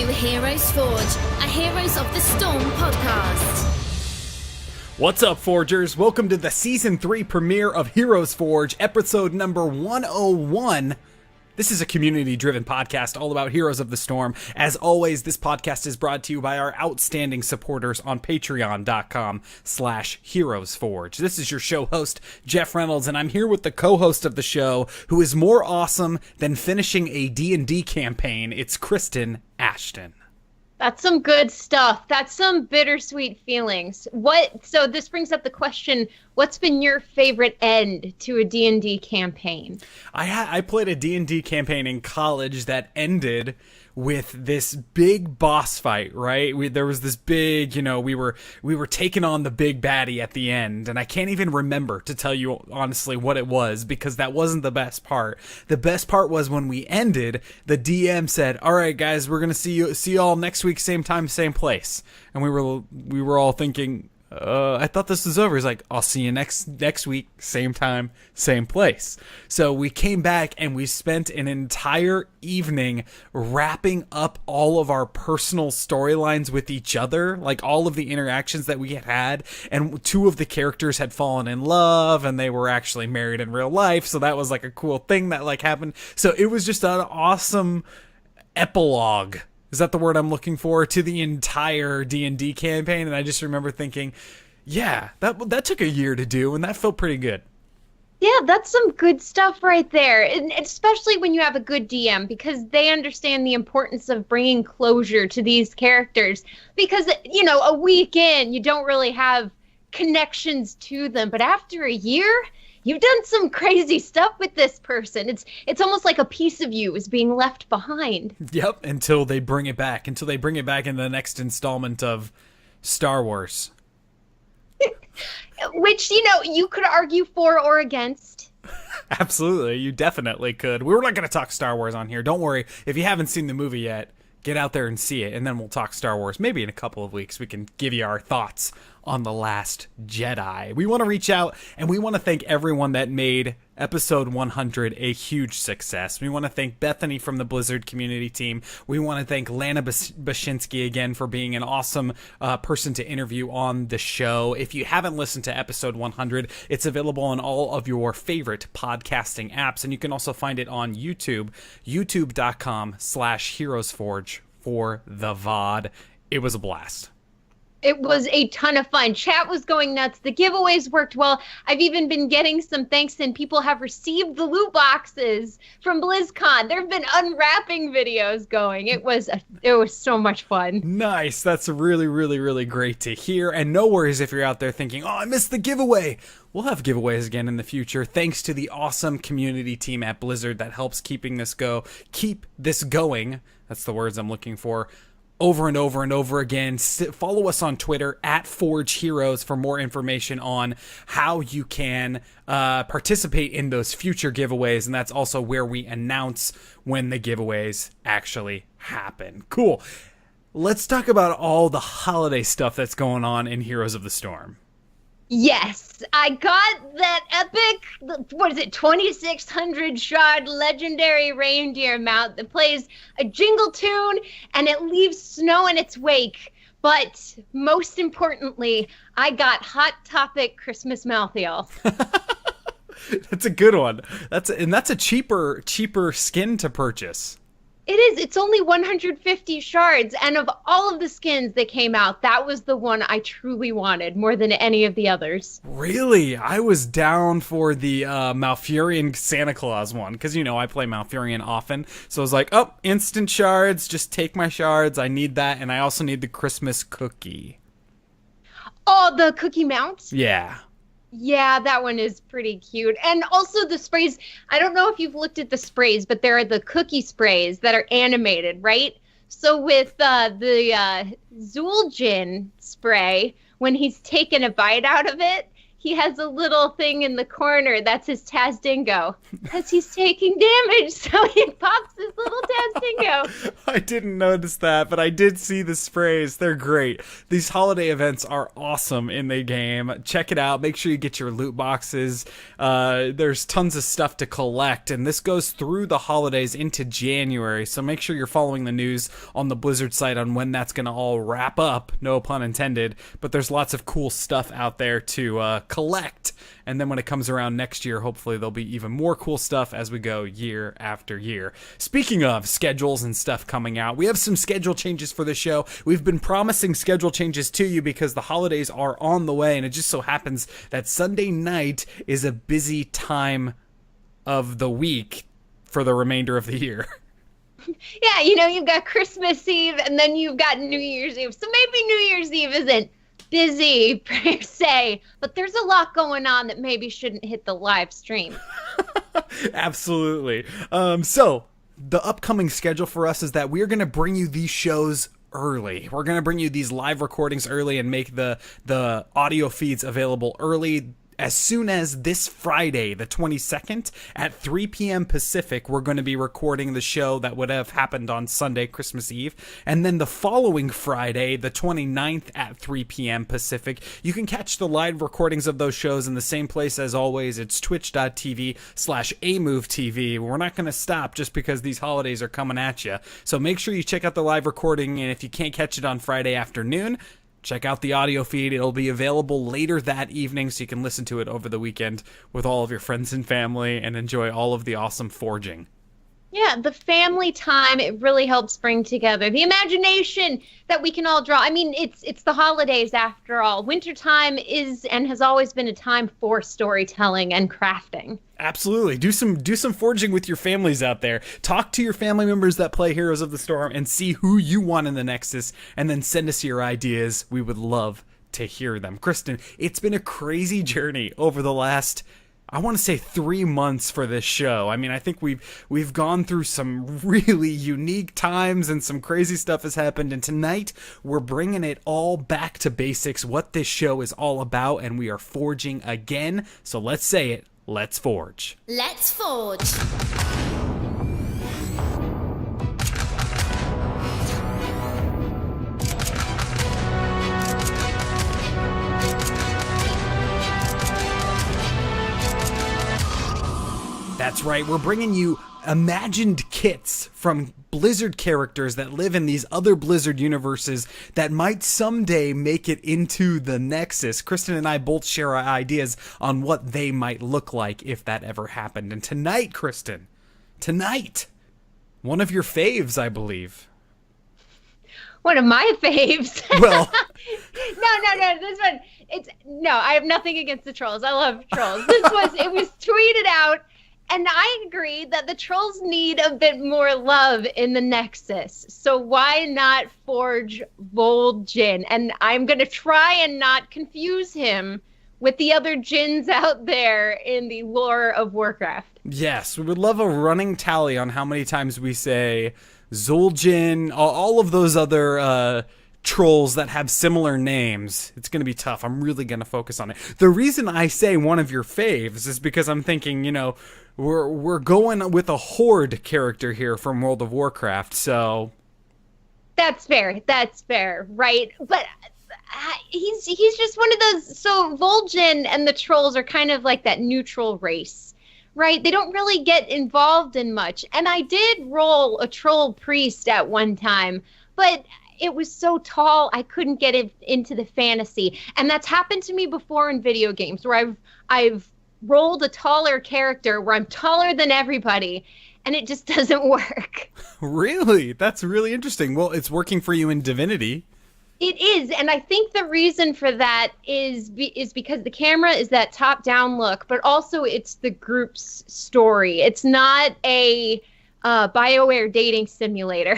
Heroes Forge, a Heroes of the Storm podcast. What's up, Forgers? Welcome to the Season 3 premiere of Heroes Forge, episode number 101. This is a community-driven podcast all about Heroes of the Storm. As always, this podcast is brought to you by our outstanding supporters on patreon.com/HeroesForge. This is your show host, Jeff Reynolds, and I'm here with the co-host of the show, who is more awesome than finishing a D&D campaign. It's Kristen Ashton. That's some good stuff. That's some bittersweet feelings. So this brings up the question, what's been your favorite end to a D&D campaign? I played a D&D campaign in college that ended with this big boss fight, right? There was this big, we were taking on the big baddie at the end, and I can't even remember, to tell you honestly, what it was, because that wasn't the best part. The best part was when we ended, the DM said, "All right, guys, we're gonna see you all next week, same time, same place." And we were all thinking, I thought this was over. He's like, "I'll see you next week, same time, same place." So we came back and we spent an entire evening wrapping up all of our personal storylines with each other, like all of the interactions that we had. And two of the characters had fallen in love and they were actually married in real life. So that was like a cool thing that like happened. So it was just an awesome epilogue. Is that the word I'm looking for? To the entire D&D campaign. And I just remember thinking, yeah, that took a year to do, and that felt pretty good. Yeah, that's some good stuff right there. And especially when you have a good DM, because they understand the importance of bringing closure to these characters. Because, a week in, you don't really have connections to them. But after a year, you've done some crazy stuff with this person. It's almost like a piece of you is being left behind. Yep, until they bring it back. Until they bring it back in the next installment of Star Wars. Which, you could argue for or against. Absolutely, you definitely could. We're not going to talk Star Wars on here. Don't worry. If you haven't seen the movie yet, get out there and see it, and then we'll talk Star Wars. Maybe in a couple of weeks we can give you our thoughts on The Last Jedi. We want to reach out, and we want to thank everyone that made episode 100 a huge success. We want to thank Bethany from the Blizzard community team. We want to thank Lana Bashinsky again for being an awesome person to interview on the show. If you haven't listened to episode 100, it's available on all of your favorite podcasting apps, and you can also find it on YouTube, youtube.com/HeroesForge for the VOD. It was a blast. It was a ton of fun. Chat was going nuts. The giveaways worked well. I've even been getting some thanks, and people have received the loot boxes from BlizzCon. There have been unwrapping videos going. It was so much fun. Nice. That's really, really, really great to hear. And no worries if you're out there thinking, "Oh, I missed the giveaway." We'll have giveaways again in the future, thanks to the awesome community team at Blizzard that helps keep this going. That's the words I'm looking for. Over and over and over again. Follow us on Twitter @ForgeHeroes for more information on how you can participate in those future giveaways. And that's also where we announce when the giveaways actually happen. Cool. Let's talk about all the holiday stuff that's going on in Heroes of the Storm. Yes, I got that epic, 2600 shard legendary reindeer mount that plays a jingle tune and it leaves snow in its wake. But most importantly, I got Hot Topic Christmas Malthael. That's a good one. That's a cheaper skin to purchase. It is. It's only 150 shards. And of all of the skins that came out, that was the one I truly wanted more than any of the others. Really? I was down for the Malfurion Santa Claus one. Because, I play Malfurion often. So I was like, oh, instant shards. Just take my shards. I need that. And I also need the Christmas cookie. Oh, the cookie mount? Yeah. Yeah, that one is pretty cute. And also the sprays, I don't know if you've looked at the sprays, but there are the cookie sprays that are animated, right? So with the Vol'jin spray, when he's taken a bite out of it, he has a little thing in the corner that's his Tazdingo because he's taking damage, so he pops his little Tazdingo. I didn't notice that, but I did see the sprays. They're great. These holiday events are awesome in the game. Check it out. Make sure you get your loot boxes. There's tons of stuff to collect, and this goes through the holidays into January, so make sure you're following the news on the Blizzard site on when that's going to all wrap up. No pun intended, but there's lots of cool stuff out there to collect. And then when it comes around next year, hopefully there'll be even more cool stuff as we go year after year. Speaking of schedules and stuff coming out, we have some schedule changes for the show. We've been promising schedule changes to you because the holidays are on the way, and it just so happens that Sunday night is a busy time of the week for the remainder of the year. Yeah, you've got Christmas Eve, and then you've got New Year's Eve. So maybe New Year's Eve isn't busy per se, but there's a lot going on that maybe shouldn't hit the live stream. Absolutely. So the upcoming schedule for us is that we're going to bring you these shows early. We're going to bring you these live recordings early and make the audio feeds available early. As soon as this Friday, the 22nd, at 3 p.m. Pacific, we're going to be recording the show that would have happened on Sunday, Christmas Eve. And then the following Friday, the 29th, at 3 p.m. Pacific, you can catch the live recordings of those shows in the same place as always. It's twitch.tv/Amove TV. We're not going to stop just because these holidays are coming at you. So make sure you check out the live recording, and if you can't catch it on Friday afternoon, check out the audio feed. It'll be available later that evening so you can listen to it over the weekend with all of your friends and family and enjoy all of the awesome forging. Yeah, the family time, it really helps bring together the imagination that we can all draw. I mean, it's the holidays after all. Wintertime is and has always been a time for storytelling and crafting. Absolutely. Do some forging with your families out there. Talk to your family members that play Heroes of the Storm and see who you want in the Nexus, and then send us your ideas. We would love to hear them. Kristen, it's been a crazy journey over the last, I want to say, 3 months for this show. I mean, I think we've gone through some really unique times and some crazy stuff has happened. And tonight we're bringing it all back to basics, what this show is all about, and we are forging again. So let's say it. Let's forge. Let's forge. That's right, we're bringing you imagined kits from Blizzard characters that live in these other Blizzard universes that might someday make it into the Nexus. Kristen and I both share our ideas on what they might look like if that ever happened. And tonight, Kristen, one of your faves, I believe. One of my faves. Well, no, this one, I have nothing against the trolls. I love trolls. It was tweeted out. And I agree that the trolls need a bit more love in the Nexus. So why not forge Vol'jin? And I'm going to try and not confuse him with the other Jins out there in the lore of Warcraft. Yes, we would love a running tally on how many times we say Zul'jin, all of those other trolls that have similar names. It's going to be tough. I'm really going to focus on it. The reason I say one of your faves is because I'm thinking, we're going with a Horde character here from World of Warcraft, so that's fair, right? But he's just one of those. So Vol'jin and the trolls are kind of like that neutral race, right? They don't really get involved in much. And I did roll a troll priest at one time, but it was so tall I couldn't get it into the fantasy. And that's happened to me before in video games where I've rolled a taller character where I'm taller than everybody, and it just doesn't work. Really? That's really interesting. Well, it's working for you in Divinity. It is, and I think the reason for that is because the camera is that top-down look, but also it's the group's story. It's not a BioWare dating simulator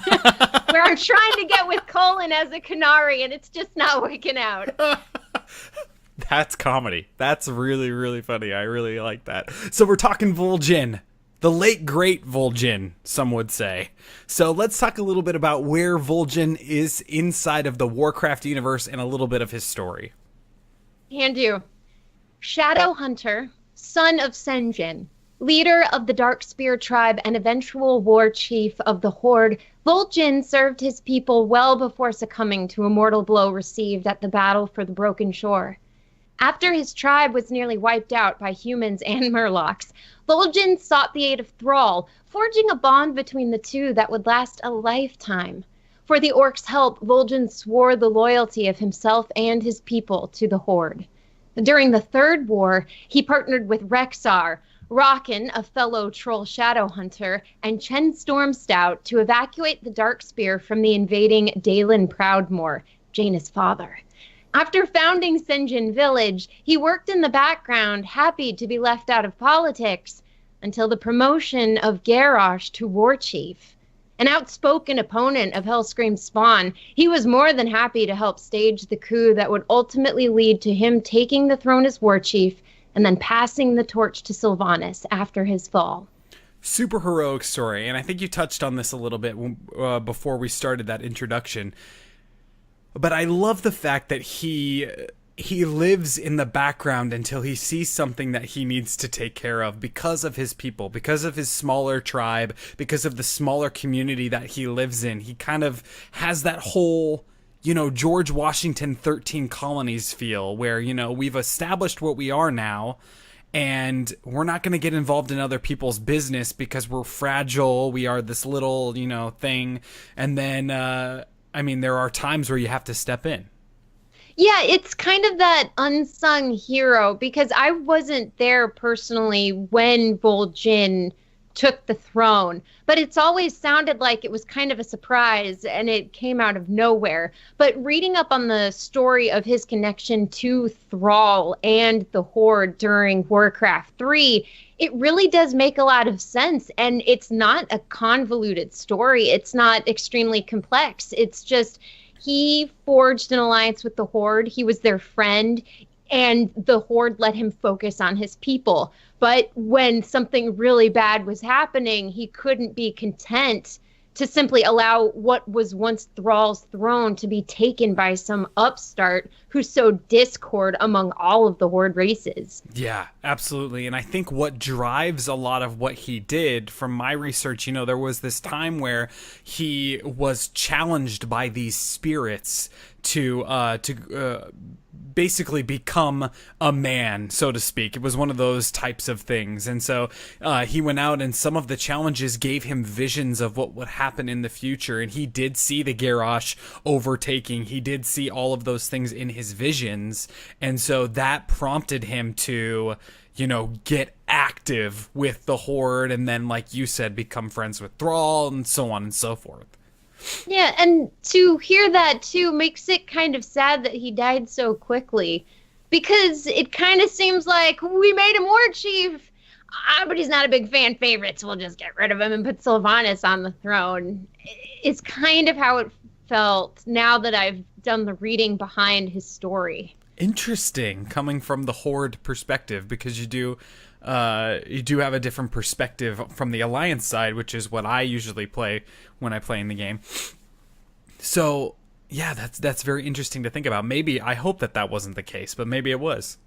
where I'm trying to get with Colin as a Canary, and it's just not working out. That's comedy. That's really, really funny. I really like that. So we're talking Vol'jin. The late, great Vol'jin, some would say. So let's talk a little bit about where Vol'jin is inside of the Warcraft universe and a little bit of his story. Can do. Shadow Hunter, son of Sen'jin, leader of the Darkspear Tribe and eventual war chief of the Horde, Vol'jin served his people well before succumbing to a mortal blow received at the Battle for the Broken Shore. After his tribe was nearly wiped out by humans and murlocs, Vol'jin sought the aid of Thrall, forging a bond between the two that would last a lifetime. For the orcs' help, Vol'jin swore the loyalty of himself and his people to the Horde. During the Third War, he partnered with Rexxar, Rocken, a fellow troll shadow hunter, and Chen Stormstout to evacuate the Darkspear from the invading Dalen Proudmoore, Jaina's father. After founding Sen'jin Village, he worked in the background, happy to be left out of politics, until the promotion of Garrosh to war chief. An outspoken opponent of Hellscream's spawn, he was more than happy to help stage the coup that would ultimately lead to him taking the throne as war chief and then passing the torch to Sylvanas after his fall. Super heroic story, and I think you touched on this a little bit before we started that introduction. But I love the fact that he lives in the background until he sees something that he needs to take care of because of his people, because of his smaller tribe, because of the smaller community that he lives in. He kind of has that whole, George Washington 13 colonies feel where, we've established what we are now and we're not going to get involved in other people's business because we're fragile. We are this little, thing. And then, there are times where you have to step in. Yeah, it's kind of that unsung hero because I wasn't there personally when Vol'jin took the throne, but it's always sounded like it was kind of a surprise and it came out of nowhere. But reading up on the story of his connection to Thrall and the Horde during Warcraft 3, it really does make a lot of sense. And it's not a convoluted story. It's not extremely complex. It's just he forged an alliance with the Horde. He was their friend, and the Horde let him focus on his people. But when something really bad was happening, he couldn't be content to simply allow what was once Thrall's throne to be taken by some upstart who sowed discord among all of the Horde races. Yeah, absolutely. And I think what drives a lot of what he did, from my research, there was this time where he was challenged by these spirits to basically become a man, so to speak. It was one of those types of things. And so he went out, and some of the challenges gave him visions of what would happen in the future. And he did see the Garrosh overtaking. He did see all of those things in his visions. And so that prompted him to, get active with the Horde. And then, like you said, become friends with Thrall and so on and so forth. Yeah, and to hear that, too, makes it kind of sad that he died so quickly. Because it kind of seems like, we made him war chief, but he's not a big fan favorite, so we'll just get rid of him and put Sylvanas on the throne. It's kind of how it felt now that I've done the reading behind his story. Interesting, coming from the Horde perspective, because you do have a different perspective from the Alliance side, which is what I usually play when I play in the game. So, yeah, that's very interesting to think about. Maybe, I hope that wasn't the case, but maybe it was.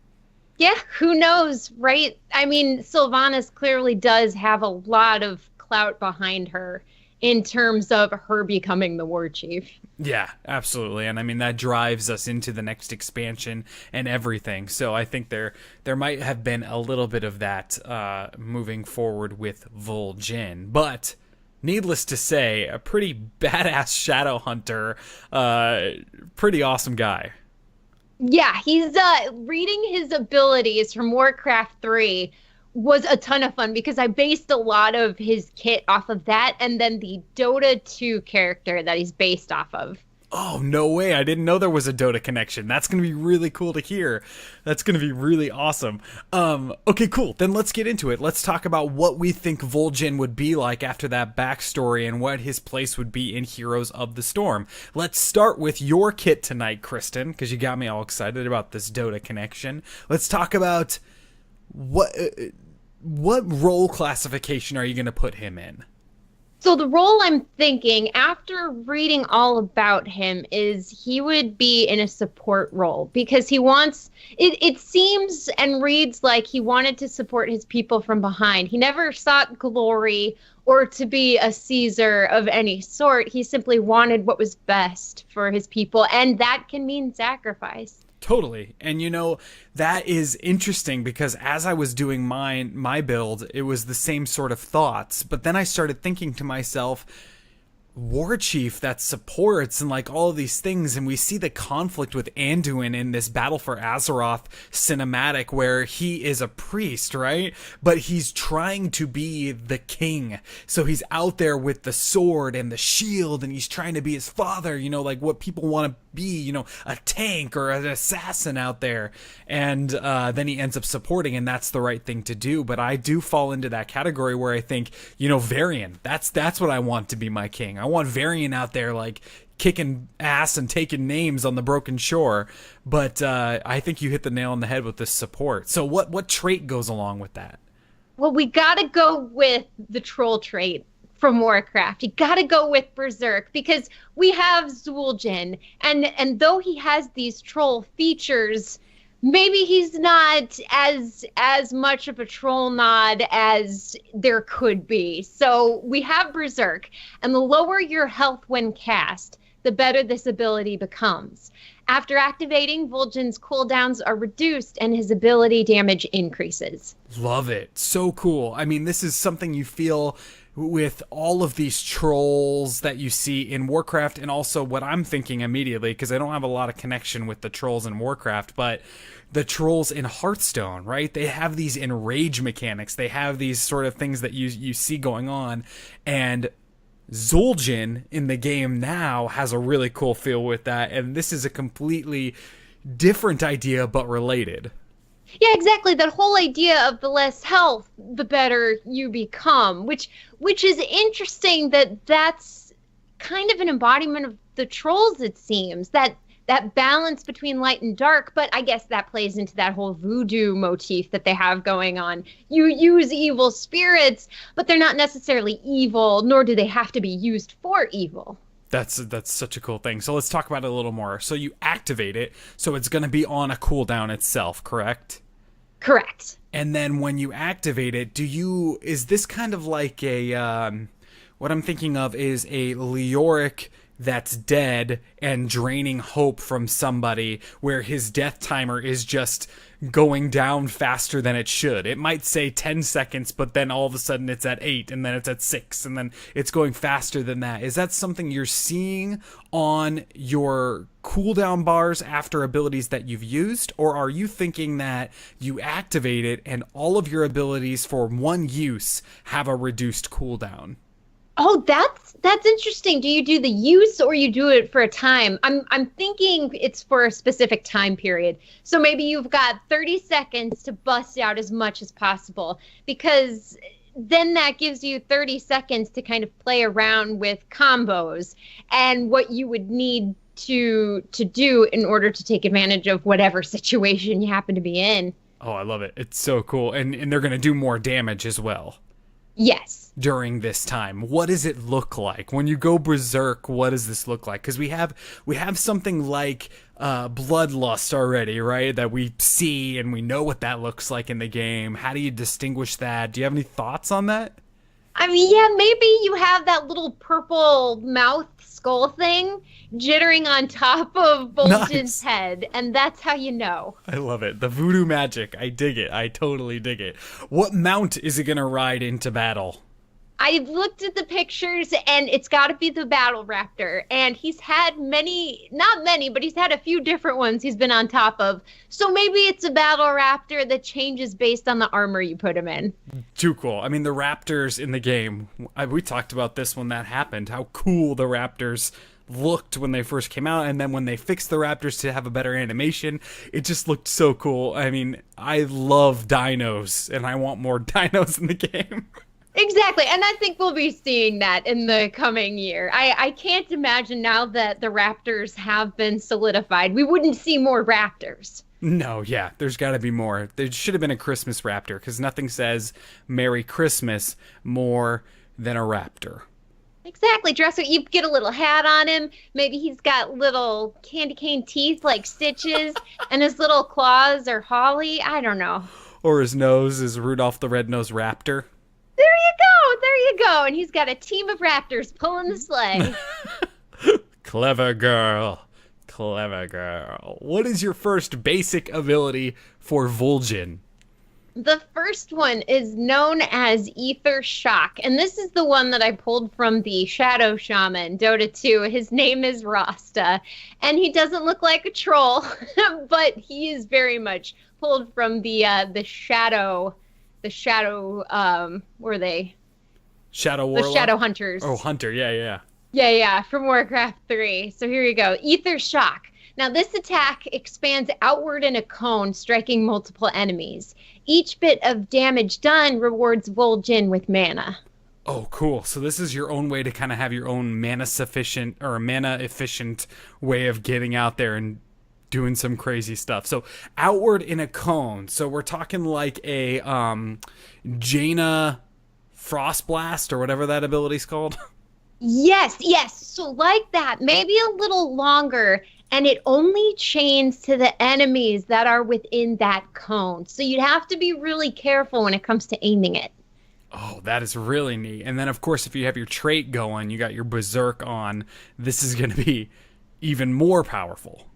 Yeah, who knows, right? I mean, Sylvanas clearly does have a lot of clout behind her in terms of her becoming the war chief. Yeah, absolutely. And that drives us into the next expansion and everything. So I think there might have been a little bit of that moving forward with Vol'jin. But needless to say, a pretty badass shadow hunter, pretty awesome guy. Yeah, he's reading his abilities from Warcraft 3 was a ton of fun because I based a lot of his kit off of that and then the Dota 2 character that he's based off of. Oh, no way. I didn't know there was a Dota connection. That's going to be really cool to hear. That's going to be really awesome. Okay, cool. Then let's get into it. Let's talk about what we think Vol'jin would be like after that backstory and what his place would be in Heroes of the Storm. Let's start with your kit tonight, Kristen, because you got me all excited about this Dota connection. Let's talk about what role classification are you going to put him in? So the role I'm thinking, after reading all about him, is he would be in a support role because he wants, it seems and reads like he wanted to support his people from behind. He never sought glory or to be a Caesar of any sort. He simply wanted what was best for his people, and that can mean sacrifice. Totally. And that is interesting because as I was doing my build, it was the same sort of thoughts. But then I started thinking to myself, Warchief that supports and like all of these things, and we see the conflict with Anduin in this Battle for Azeroth cinematic where he is a priest, right? But he's trying to be the king. So he's out there with the sword and the shield, and he's trying to be his father, like what people want to be, a tank or an assassin out there. And then he ends up supporting, and that's the right thing to do. But I do fall into that category where I think, Varian, that's what I want to be my king. I want Varian out there like kicking ass and taking names on the broken shore. But I think you hit the nail on the head with this support. So what trait goes along with that? Well, we gotta go with the troll trait from Warcraft. You gotta go with Berserk because we have Vol'jin, and though he has these troll features, maybe he's not as much of a troll nod as there could be. So we have Berserk, and the lower your health when cast, the better this ability becomes. After activating, Vol'jin's cooldowns are reduced and his ability damage increases. Love it. So cool. I mean, this is something you feel with all of these trolls that you see in Warcraft, and also what I'm thinking immediately, because I don't have a lot of connection with the trolls in Warcraft, but the trolls in Hearthstone, right? They have these enrage mechanics. They have these sort of things that you see going on, and Vol'jin in the game now has a really cool feel with that, and this is a completely different idea but related. Yeah, exactly. That whole idea of the less health, the better you become, which is interesting that's kind of an embodiment of the trolls, it seems, that balance between light and dark. But I guess that plays into that whole voodoo motif that they have going on. You use evil spirits, but they're not necessarily evil, nor do they have to be used for evil. That's such a cool thing. So let's talk about it a little more. So you activate it, so it's going to be on a cooldown itself, correct? Correct. And then when you activate it, is this kind of like a, what I'm thinking of is a Leoric that's dead and draining hope from somebody, where his death timer is just going down faster than it should. It might say 10 seconds, but then all of a sudden it's at 8, and then it's at 6, and then it's going faster than that. Is that something you're seeing on your cooldown bars after abilities that you've used, or are you thinking that you activate it and all of your abilities for one use have a reduced cooldown? Oh, that's interesting. Do you do the use or you do it for a time? I'm thinking it's for a specific time period. So maybe you've got 30 seconds to bust out as much as possible, because then that gives you 30 seconds to kind of play around with combos and what you would need to do in order to take advantage of whatever situation you happen to be in. Oh, I love it. It's so cool. And they're going to do more damage as well. Yes. During this time, what does it look like when you go berserk? What does this look like? Because we have something like bloodlust already, right? That we see and we know what that looks like in the game. How do you distinguish that? Do you have any thoughts on that? I mean, yeah, maybe you have that little purple mouth skull thing jittering on top of Vol'jin's head, and that's how you know. I love it. The voodoo magic. I dig it. I totally dig it. What mount is he going to ride into battle? I looked at the pictures, and it's got to be the Battle Raptor. And he's had not many, but he's had a few different ones he's been on top of. So maybe it's a Battle Raptor that changes based on the armor you put him in. Too cool. I mean, the Raptors in the game, we talked about this when that happened, how cool the Raptors looked when they first came out, and then when they fixed the Raptors to have a better animation, it just looked so cool. I mean, I love dinos, and I want more dinos in the game. Exactly, and I think we'll be seeing that in the coming year. I can't imagine now that the Raptors have been solidified, we wouldn't see more Raptors. No, yeah, there's got to be more. There should have been a Christmas Raptor, because nothing says Merry Christmas more than a Raptor. Exactly. You get a little hat on him. Maybe he's got little candy cane teeth like Stitches, and his little claws are Holly. I don't know. Or his nose is Rudolph the Red-Nosed Raptor. There you go. There you go. And he's got a team of raptors pulling the sleigh. Clever girl. Clever girl. What is your first basic ability for Vol'jin? The first one is known as Ether Shock, and this is the one that I pulled from the Shadow Shaman, Dota 2. His name is Rasta, and he doesn't look like a troll, but he is very much pulled from the Shadow, were they? Shadow Warlock? The Shadow Hunters. Oh, Hunter, yeah. Yeah, from Warcraft 3. So here you go, Ether Shock. Now, this attack expands outward in a cone, striking multiple enemies. Each bit of damage done rewards Vol'jin with mana. Oh, cool. So this is your own way to kind of have your own mana-efficient way of getting out there and doing some crazy stuff. So outward in a cone. So we're talking like a Jaina Frostblast or whatever that ability's called. Yes. So like that, maybe a little longer, and it only chains to the enemies that are within that cone. So you'd have to be really careful when it comes to aiming it. Oh, that is really neat. And then, of course, if you have your trait going, you got your Berserk on, this is going to be even more powerful.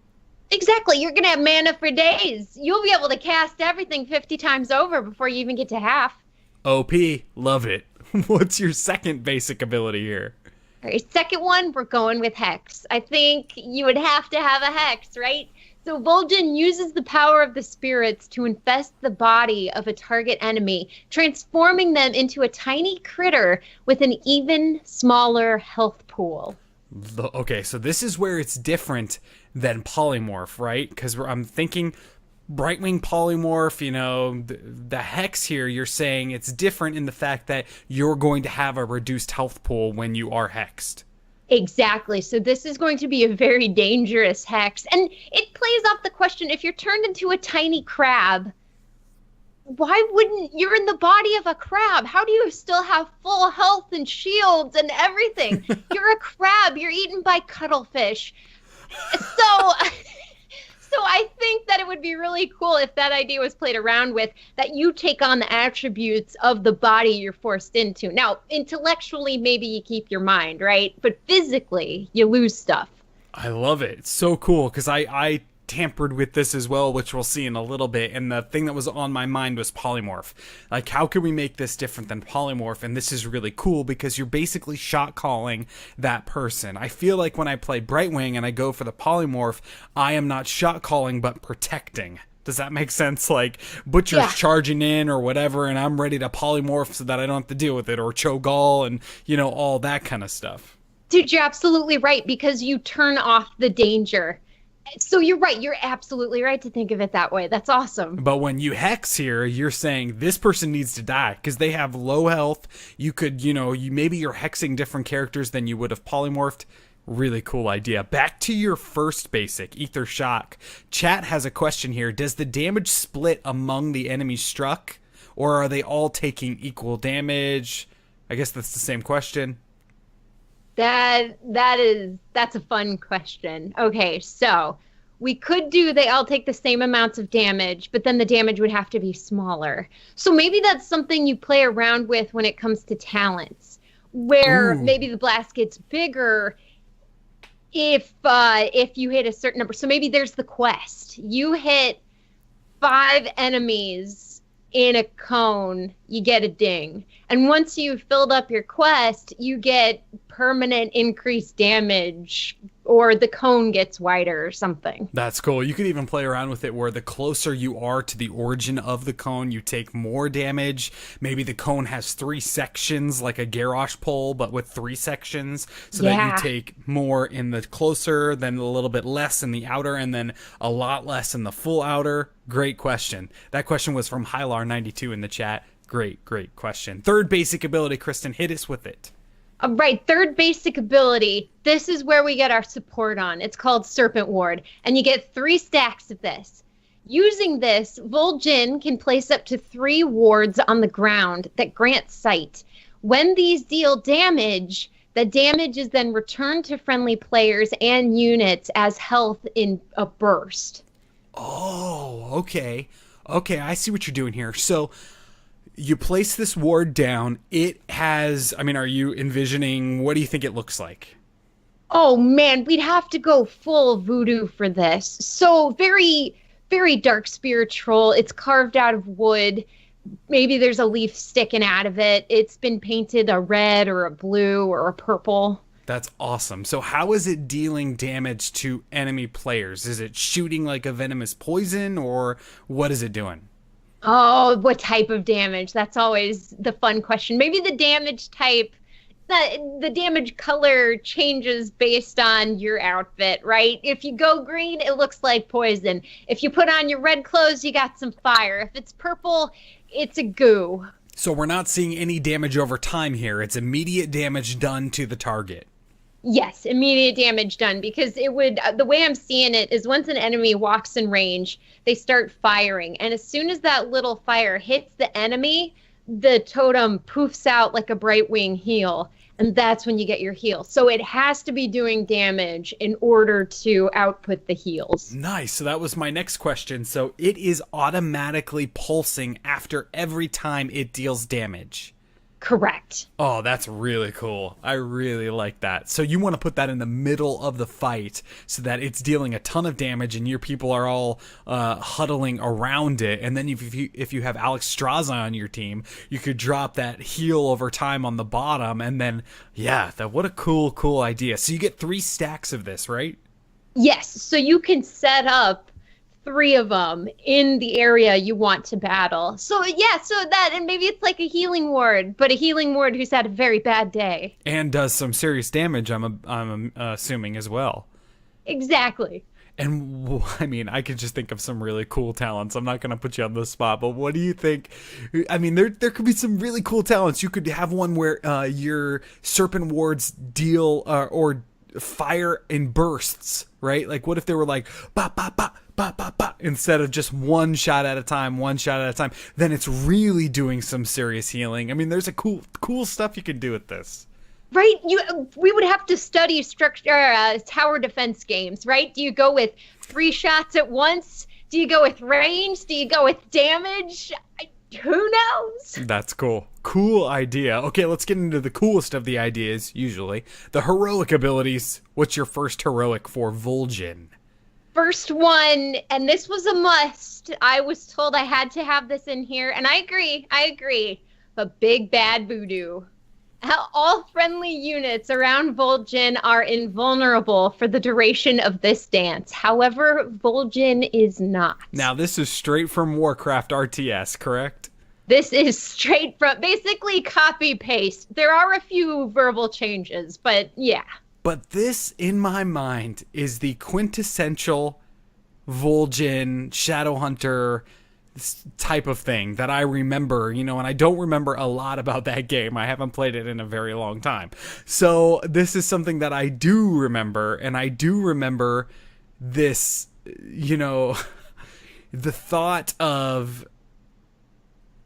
Exactly. You're going to have mana for days. You'll be able to cast everything 50 times over before you even get to half. OP, love it. What's your second basic ability here? All right, second one, we're going with Hex. I think you would have to have a Hex, right? So Vol'jin uses the power of the spirits to infest the body of a target enemy, transforming them into a tiny critter with an even smaller health pool. Okay, so this is where it's different than Polymorph, right? Because I'm thinking Brightwing Polymorph, the Hex here, you're saying it's different in the fact that you're going to have a reduced health pool when you are hexed. Exactly. So this is going to be a very dangerous Hex. And it plays off the question, if you're turned into a tiny crab, why wouldn't you're in the body of a crab? How do you still have full health and shields and everything? You're a crab. You're eaten by cuttlefish. So I think that it would be really cool if that idea was played around with, that you take on the attributes of the body you're forced into. Now, intellectually, maybe you keep your mind, right? But physically, you lose stuff. I love it. It's so cool because I tampered with this as well, which we'll see in a little bit. And the thing that was on my mind was Polymorph. Like, how can we make this different than Polymorph? And this is really cool because you're basically shot calling that person. I feel like when I play Brightwing and I go for the Polymorph, I am not shot calling but protecting. Does that make sense? Like, Butcher's charging in or whatever, and I'm ready to Polymorph so that I don't have to deal with it, or Cho'Gall and, all that kind of stuff. Dude, you're absolutely right, because you turn off the danger. So you're right. You're absolutely right to think of it that way. That's awesome. But when you hex here, you're saying this person needs to die because they have low health. You could, maybe you're hexing different characters than you would have polymorphed. Really cool idea. Back to your first basic, Ether Shock. Chat has a question here. Does the damage split among the enemies struck, or are they all taking equal damage? I guess that's the same question. That's a fun question. Okay, so we could do they all take the same amounts of damage, but then the damage would have to be smaller. So maybe that's something you play around with when it comes to talents, where maybe the blast gets bigger if you hit a certain number. So maybe there's the quest. You hit 5 enemies in a cone, you get a ding. And once you've filled up your quest, you get permanent increased damage, or the cone gets wider or something. That's cool. You could even play around with it where the closer you are to the origin of the cone, you take more damage. Maybe the cone has 3 sections, like a Garrosh pole, but with 3 sections, so that you take more in the closer, then a little bit less in the outer, and then a lot less in the full outer. Great question. That question was from Hylar92 in the chat. Great question. Third basic ability, Kristen, hit us with it. All right, third basic ability. This is where we get our support on. It's called Serpent Ward, and you get 3 stacks of this. Using this, Vol'jin can place up to 3 wards on the ground that grant sight. When these deal damage, The damage is then returned to friendly players and units as health in a burst. Oh, okay. Okay, I see what you're doing here. So you place this ward down. It has, I mean, are you envisioning, what do you think it looks like? Oh man, we'd have to go full voodoo for this. So very, very Darkspear troll. It's carved out of wood. Maybe there's a leaf sticking out of it. It's been painted a red or a blue or a purple. That's awesome. So how is it dealing damage to enemy players? Is it shooting like a venomous poison, or what is it doing? Oh, what type of damage? That's always the fun question. Maybe the damage type, the damage color changes based on your outfit, right? If you go green, it looks like poison. If you put on your red clothes, you got some fire. If it's purple, it's a goo. So we're not seeing any damage over time here. It's immediate damage done to the target. Yes, immediate damage done, because it would, the way I'm seeing it is once an enemy walks in range, they start firing. And as soon as that little fire hits the enemy, the totem poofs out like a Brightwing heal. And that's when you get your heal. So it has to be doing damage in order to output the heals. Nice. So that was my next question. So it is automatically pulsing after every time it deals damage. Correct. Oh, that's really cool. I really like that. So you want to put that in the middle of the fight so that it's dealing a ton of damage and your people are all huddling around it. And then if you have Alex Straza on your team, you could drop that heal over time on the bottom. And then, yeah, what a cool idea. So you get 3 stacks of this, right? Yes. So you can set up 3 of them in the area you want to battle. So yeah, and maybe it's like a healing ward, but a healing ward who's had a very bad day. And does some serious damage, I'm assuming, as well. Exactly. And I mean, I could just think of some really cool talents. I'm not going to put you on the spot, but what do you think? I mean, there could be some really cool talents. You could have one where your serpent wards deal or fire in bursts, right? Like, what if they were like, ba, ba, ba, ba, ba, ba, instead of just one shot at a time, then it's really doing some serious healing. I mean, there's a cool stuff you can do with this. Right? We would have to study tower defense games, right? Do you go with 3 shots at once? Do you go with range? Do you go with damage? Who knows? That's cool. Cool idea. Okay, let's get into the coolest of the ideas, usually. The heroic abilities. What's your first heroic for Vol'jin? First one, and this was a must. I was told I had to have this in here, and I agree. But big bad voodoo. All friendly units around Vol'jin are invulnerable for the duration of this dance. However, Vol'jin is not. Now, this is straight from Warcraft RTS, correct? This is straight from, basically copy-paste. There are a few verbal changes, but yeah. But this, in my mind, is the quintessential Vol'jin, Shadowhunter type of thing that I remember, and I don't remember a lot about that game. I haven't played it in a very long time. So this is something that I do remember, and I do remember this, the thought of,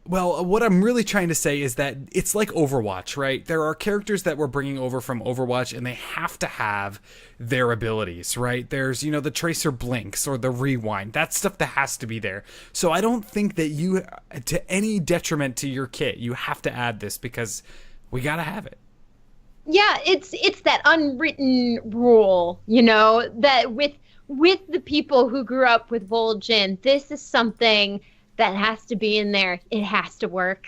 well, what I'm really trying to say is that it's like Overwatch, right? There are characters that we're bringing over from Overwatch, and they have to have their abilities, right? There's, the Tracer Blinks or the Rewind. That stuff that has to be there. So I don't think that you, to any detriment to your kit, you have to add this because we gotta have it. Yeah, it's that unwritten rule, that with the people who grew up with Vol'jin, this is something that has to be in there. It has to work.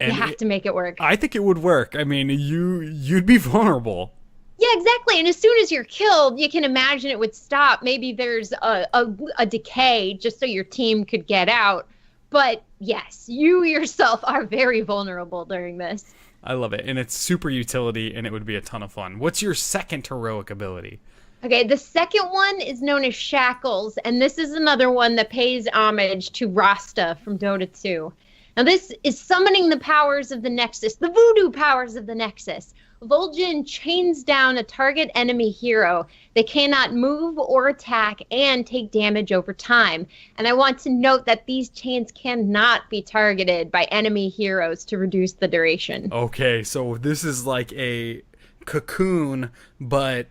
You have to make it work. I think it would work. I mean, you'd be vulnerable. Yeah, exactly. And as soon as you're killed, you can imagine it would stop. Maybe there's a decay just so your team could get out. But yes, you yourself are very vulnerable during this. I love it. And it's super utility, and it would be a ton of fun. What's your second heroic ability? Okay, the second one is known as Shackles, and this is another one that pays homage to Rasta from Dota 2. Now, this is summoning the powers of the Nexus, the voodoo powers of the Nexus. Vol'jin chains down a target enemy hero. They cannot move or attack and take damage over time. And I want to note that these chains cannot be targeted by enemy heroes to reduce the duration. Okay, so this is like a Cocoon, but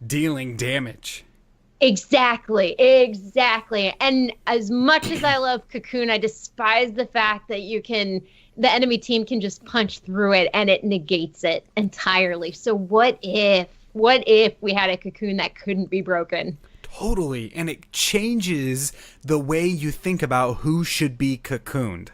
dealing damage. Exactly. And as much as I love Cocoon, I despise the fact that the enemy team can just punch through it and it negates it entirely. So what if we had a Cocoon that couldn't be broken? Totally. And it changes the way you think about who should be cocooned.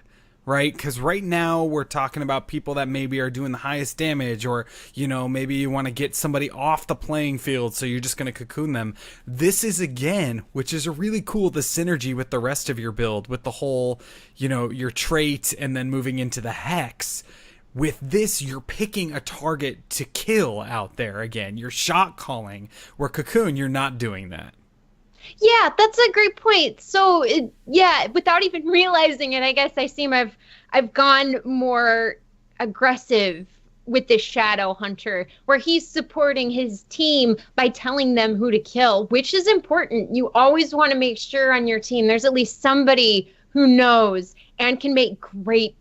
Right? Because right now we're talking about people that maybe are doing the highest damage, or, maybe you want to get somebody off the playing field, so you're just going to cocoon them. This is, again, which is a really cool, the synergy with the rest of your build, with the whole, your trait and then moving into the hex. With this, you're picking a target to kill out there again. You're shot calling, where Cocoon, you're not doing that. Yeah, that's a great point. So, without even realizing it, I guess I've gone more aggressive with this Shadow Hunter, where he's supporting his team by telling them who to kill, which is important. You always want to make sure on your team there's at least somebody who knows and can make great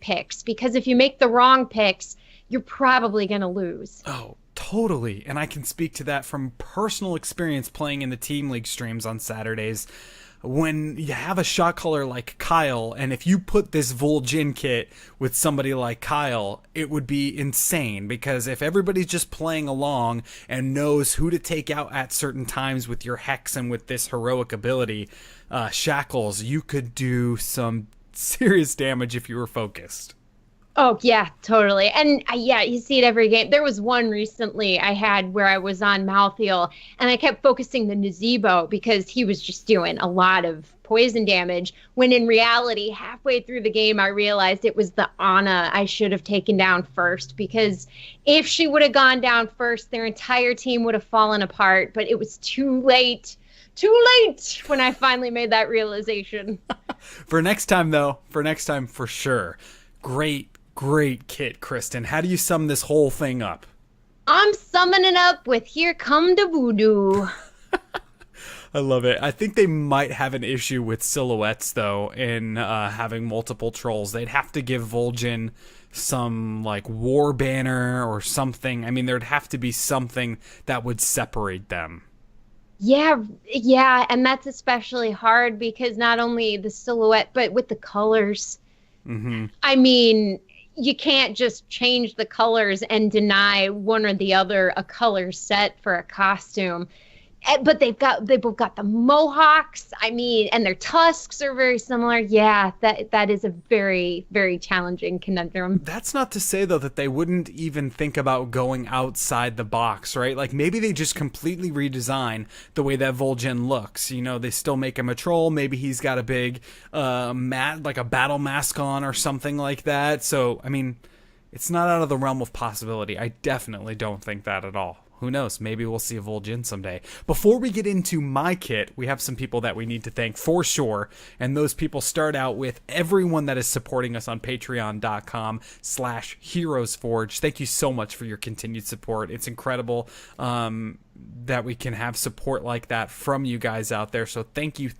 picks, because if you make the wrong picks, you're probably going to lose. Oh, totally. And I can speak to that from personal experience playing in the Team League streams on Saturdays. When you have a shot caller like Kyle, and if you put this Vol'jin kit with somebody like Kyle, it would be insane, because if everybody's just playing along and knows who to take out at certain times with your Hex and with this heroic ability, Shackles, you could do some serious damage if you were focused. Oh, yeah, totally. And you see it every game. There was one recently I had where I was on Malthael, and I kept focusing the Nazebo because he was just doing a lot of poison damage, when in reality, halfway through the game, I realized it was the Ana I should have taken down first, because if she would have gone down first, their entire team would have fallen apart, but it was too late when I finally made that realization. For next time, for sure. Great kit, Kristen. How do you sum this whole thing up? I'm summing it up with "Here Come the Voodoo." I love it. I think they might have an issue with silhouettes, though, in having multiple trolls. They'd have to give Vol'jin some, war banner or something. I mean, there'd have to be something that would separate them. Yeah, and that's especially hard because not only the silhouette, but with the colors. Mm-hmm. I mean, you can't just change the colors and deny one or the other a color set for a costume. But they both got the mohawks. I mean, and their tusks are very similar. Yeah, that is a very, very challenging conundrum. That's not to say, though, that they wouldn't even think about going outside the box, right? Like, maybe they just completely redesign the way that Vol'jin looks. They still make him a troll. Maybe he's got a big like a battle mask on or something like that. So, I mean, it's not out of the realm of possibility. I definitely don't think that at all. Who knows? Maybe we'll see a Vol'jin someday. Before we get into my kit, we have some people that we need to thank for sure. And those people start out with everyone that is supporting us on patreon.com/HeroesForge. Thank you so much for your continued support. It's incredible that we can have support like that from you guys out there. So thank you.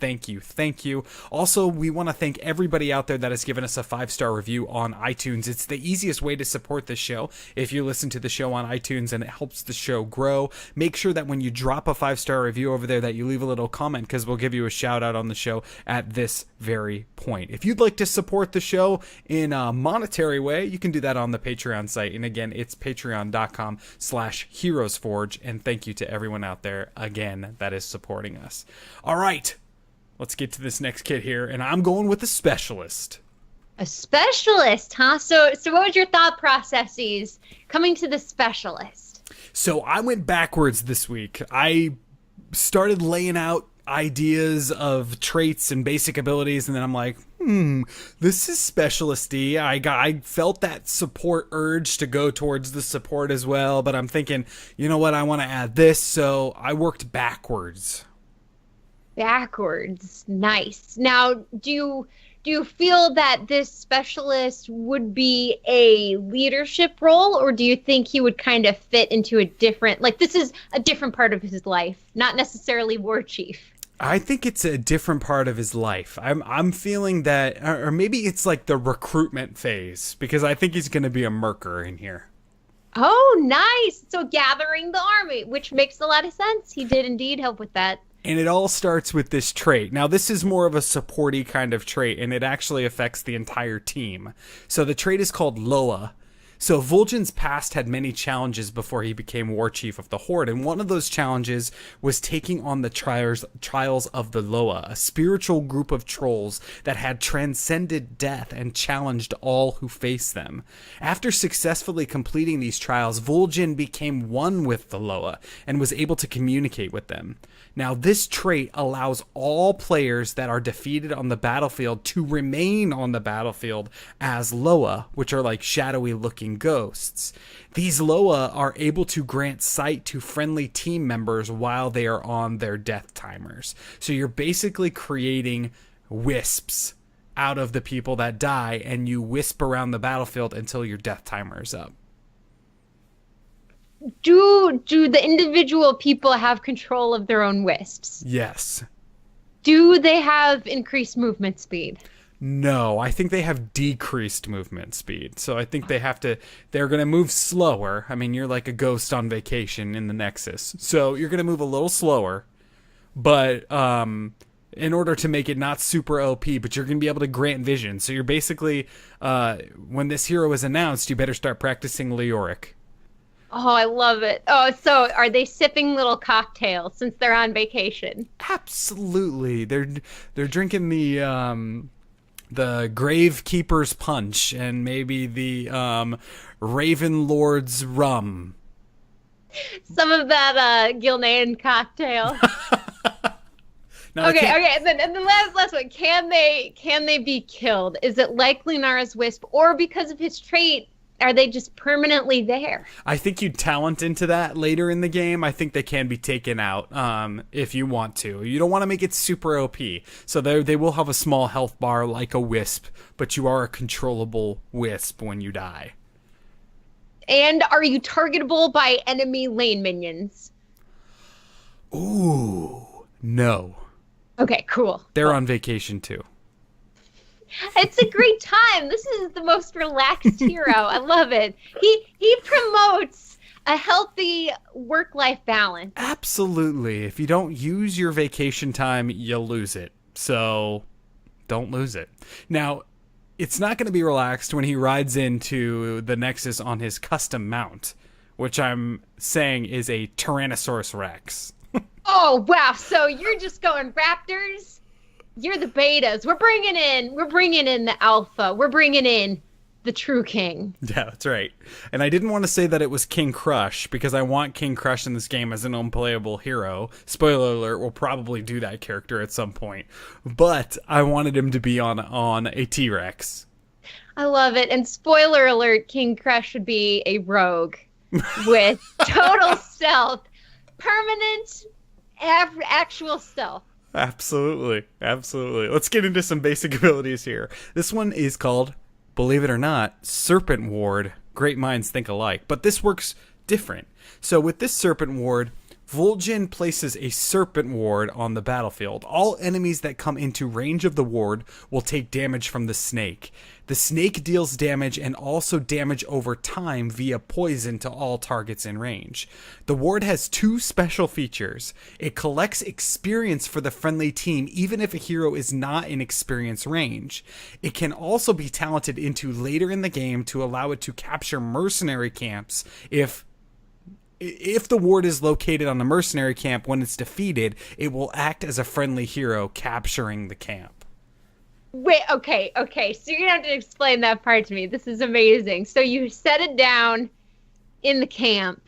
Also, we want to thank everybody out there that has given us a 5-star review on iTunes. It's the easiest way to support this show. If you listen to the show on iTunes and it helps the show grow, make sure that when you drop a 5-star review over there that you leave a little comment, because we'll give you a shout out on the show at this very point. If you'd like to support the show in a monetary way, you can do that on the Patreon site. And again, it's patreon.com/HeroesForge. And thank you to everyone out there, again, that is supporting us. All right, let's get to this next kit here, and I'm going with a specialist. A specialist, huh? So what was your thought processes coming to the specialist? So I went backwards this week. I started laying out ideas of traits and basic abilities, and then I'm like, this is specialist-y. I felt that support urge to go towards the support as well, but I'm thinking, you know what, I want to add this, so I worked backwards. Nice. Now, do you feel that this specialist would be a leadership role, or do you think he would kind of fit into a different, this is a different part of his life, not necessarily Warchief? I think it's a different part of his life. I'm feeling that, or maybe it's like the recruitment phase, because I think he's going to be a mercer in here. Oh, nice. So gathering the army, which makes a lot of sense. He did indeed help with that. And it all starts with this trait. Now, this is more of a supporty kind of trait, and it actually affects the entire team. So the trait is called Loa. So Vol'jin's past had many challenges before he became Warchief of the Horde, and one of those challenges was taking on the trials of the Loa, a spiritual group of trolls that had transcended death and challenged all who faced them. After successfully completing these trials, Vol'jin became one with the Loa and was able to communicate with them. Now, this trait allows all players that are defeated on the battlefield to remain on the battlefield as Loa, which are like shadowy looking ghosts. These Loa are able to grant sight to friendly team members while they are on their death timers. So you're basically creating wisps out of the people that die, and you wisp around the battlefield until your death timer is up. Do the individual people have control of their own wisps? Yes. Do they have increased movement speed? No, I think they have decreased movement speed. So I think they're going to move slower. I mean, you're like a ghost on vacation in the Nexus. So you're going to move a little slower, but in order to make it not super OP, but you're going to be able to grant vision. So you're basically, when this hero is announced, you better start practicing Leoric. Oh, I love it. Oh, so are they sipping little cocktails since they're on vacation? Absolutely. They're drinking the Gravekeeper's Punch and maybe the Raven Lord's Rum. Some of that Gilnean cocktail. Now, Okay. And then last one. Can they be killed? Is it like Lunara's Wisp, or because of his trait, are they just permanently there? I think you talent into that later in the game. I think they can be taken out if you want to. You don't want to make it super OP. So they will have a small health bar like a Wisp, but you are a controllable Wisp when you die. And are you targetable by enemy lane minions? Ooh, no. Okay, cool. They're on vacation too. It's a great time. This is the most relaxed hero. I love it. He promotes a healthy work-life balance. Absolutely. If you don't use your vacation time, you'll lose it. So don't lose it. Now, it's not going to be relaxed when he rides into the Nexus on his custom mount, which I'm saying is a Tyrannosaurus Rex. Oh, wow. So you're just going Raptors? You're the betas. We're bringing in the alpha. We're bringing in the true king. Yeah, that's right. And I didn't want to say that it was King Crush, because I want King Crush in this game as an unplayable hero. Spoiler alert, we'll probably do that character at some point. But I wanted him to be on a T-Rex. I love it. And spoiler alert, King Crush would be a rogue with total stealth, permanent, actual stealth. Absolutely. Let's get into some basic abilities here. This one is called, believe it or not, Serpent Ward. Great minds think alike, but this works different. So with this Serpent Ward, Vol'jin places a Serpent Ward on the battlefield. All enemies that come into range of the ward will take damage from the snake. The snake deals damage and also damage over time via poison to all targets in range. The ward has two special features. It collects experience for the friendly team even if a hero is not in experience range. It can also be talented into later in the game to allow it to capture mercenary camps if the ward is located on the mercenary camp. When it's defeated, it will act as a friendly hero capturing the camp. Wait, okay. So you're going to have to explain that part to me. This is amazing. So you set it down in the camp.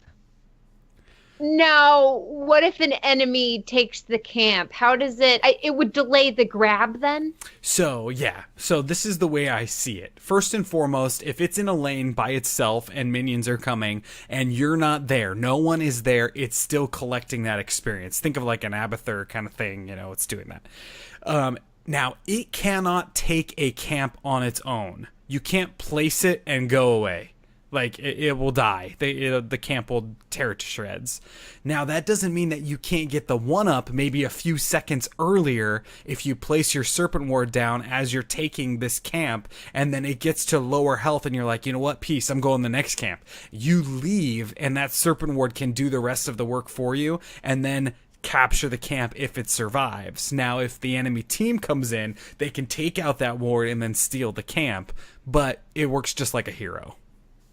Now, what if an enemy takes the camp? How does it would delay the grab then? So this is the way I see it. First and foremost, if it's in a lane by itself and minions are coming and you're not there, no one is there, it's still collecting that experience. Think of like an Abathur kind of thing, it's doing that. Now, it cannot take a camp on its own. You can't place it and go away. Like, it will die. The camp will tear it to shreds. Now, that doesn't mean that you can't get the 1-up maybe a few seconds earlier if you place your Serpent Ward down as you're taking this camp, and then it gets to lower health, and you're like, you know what, peace, I'm going to the next camp. You leave, and that Serpent Ward can do the rest of the work for you, and then capture the camp if it survives. Now, if the enemy team comes in, they can take out that ward and then steal the camp, but it works just like a hero.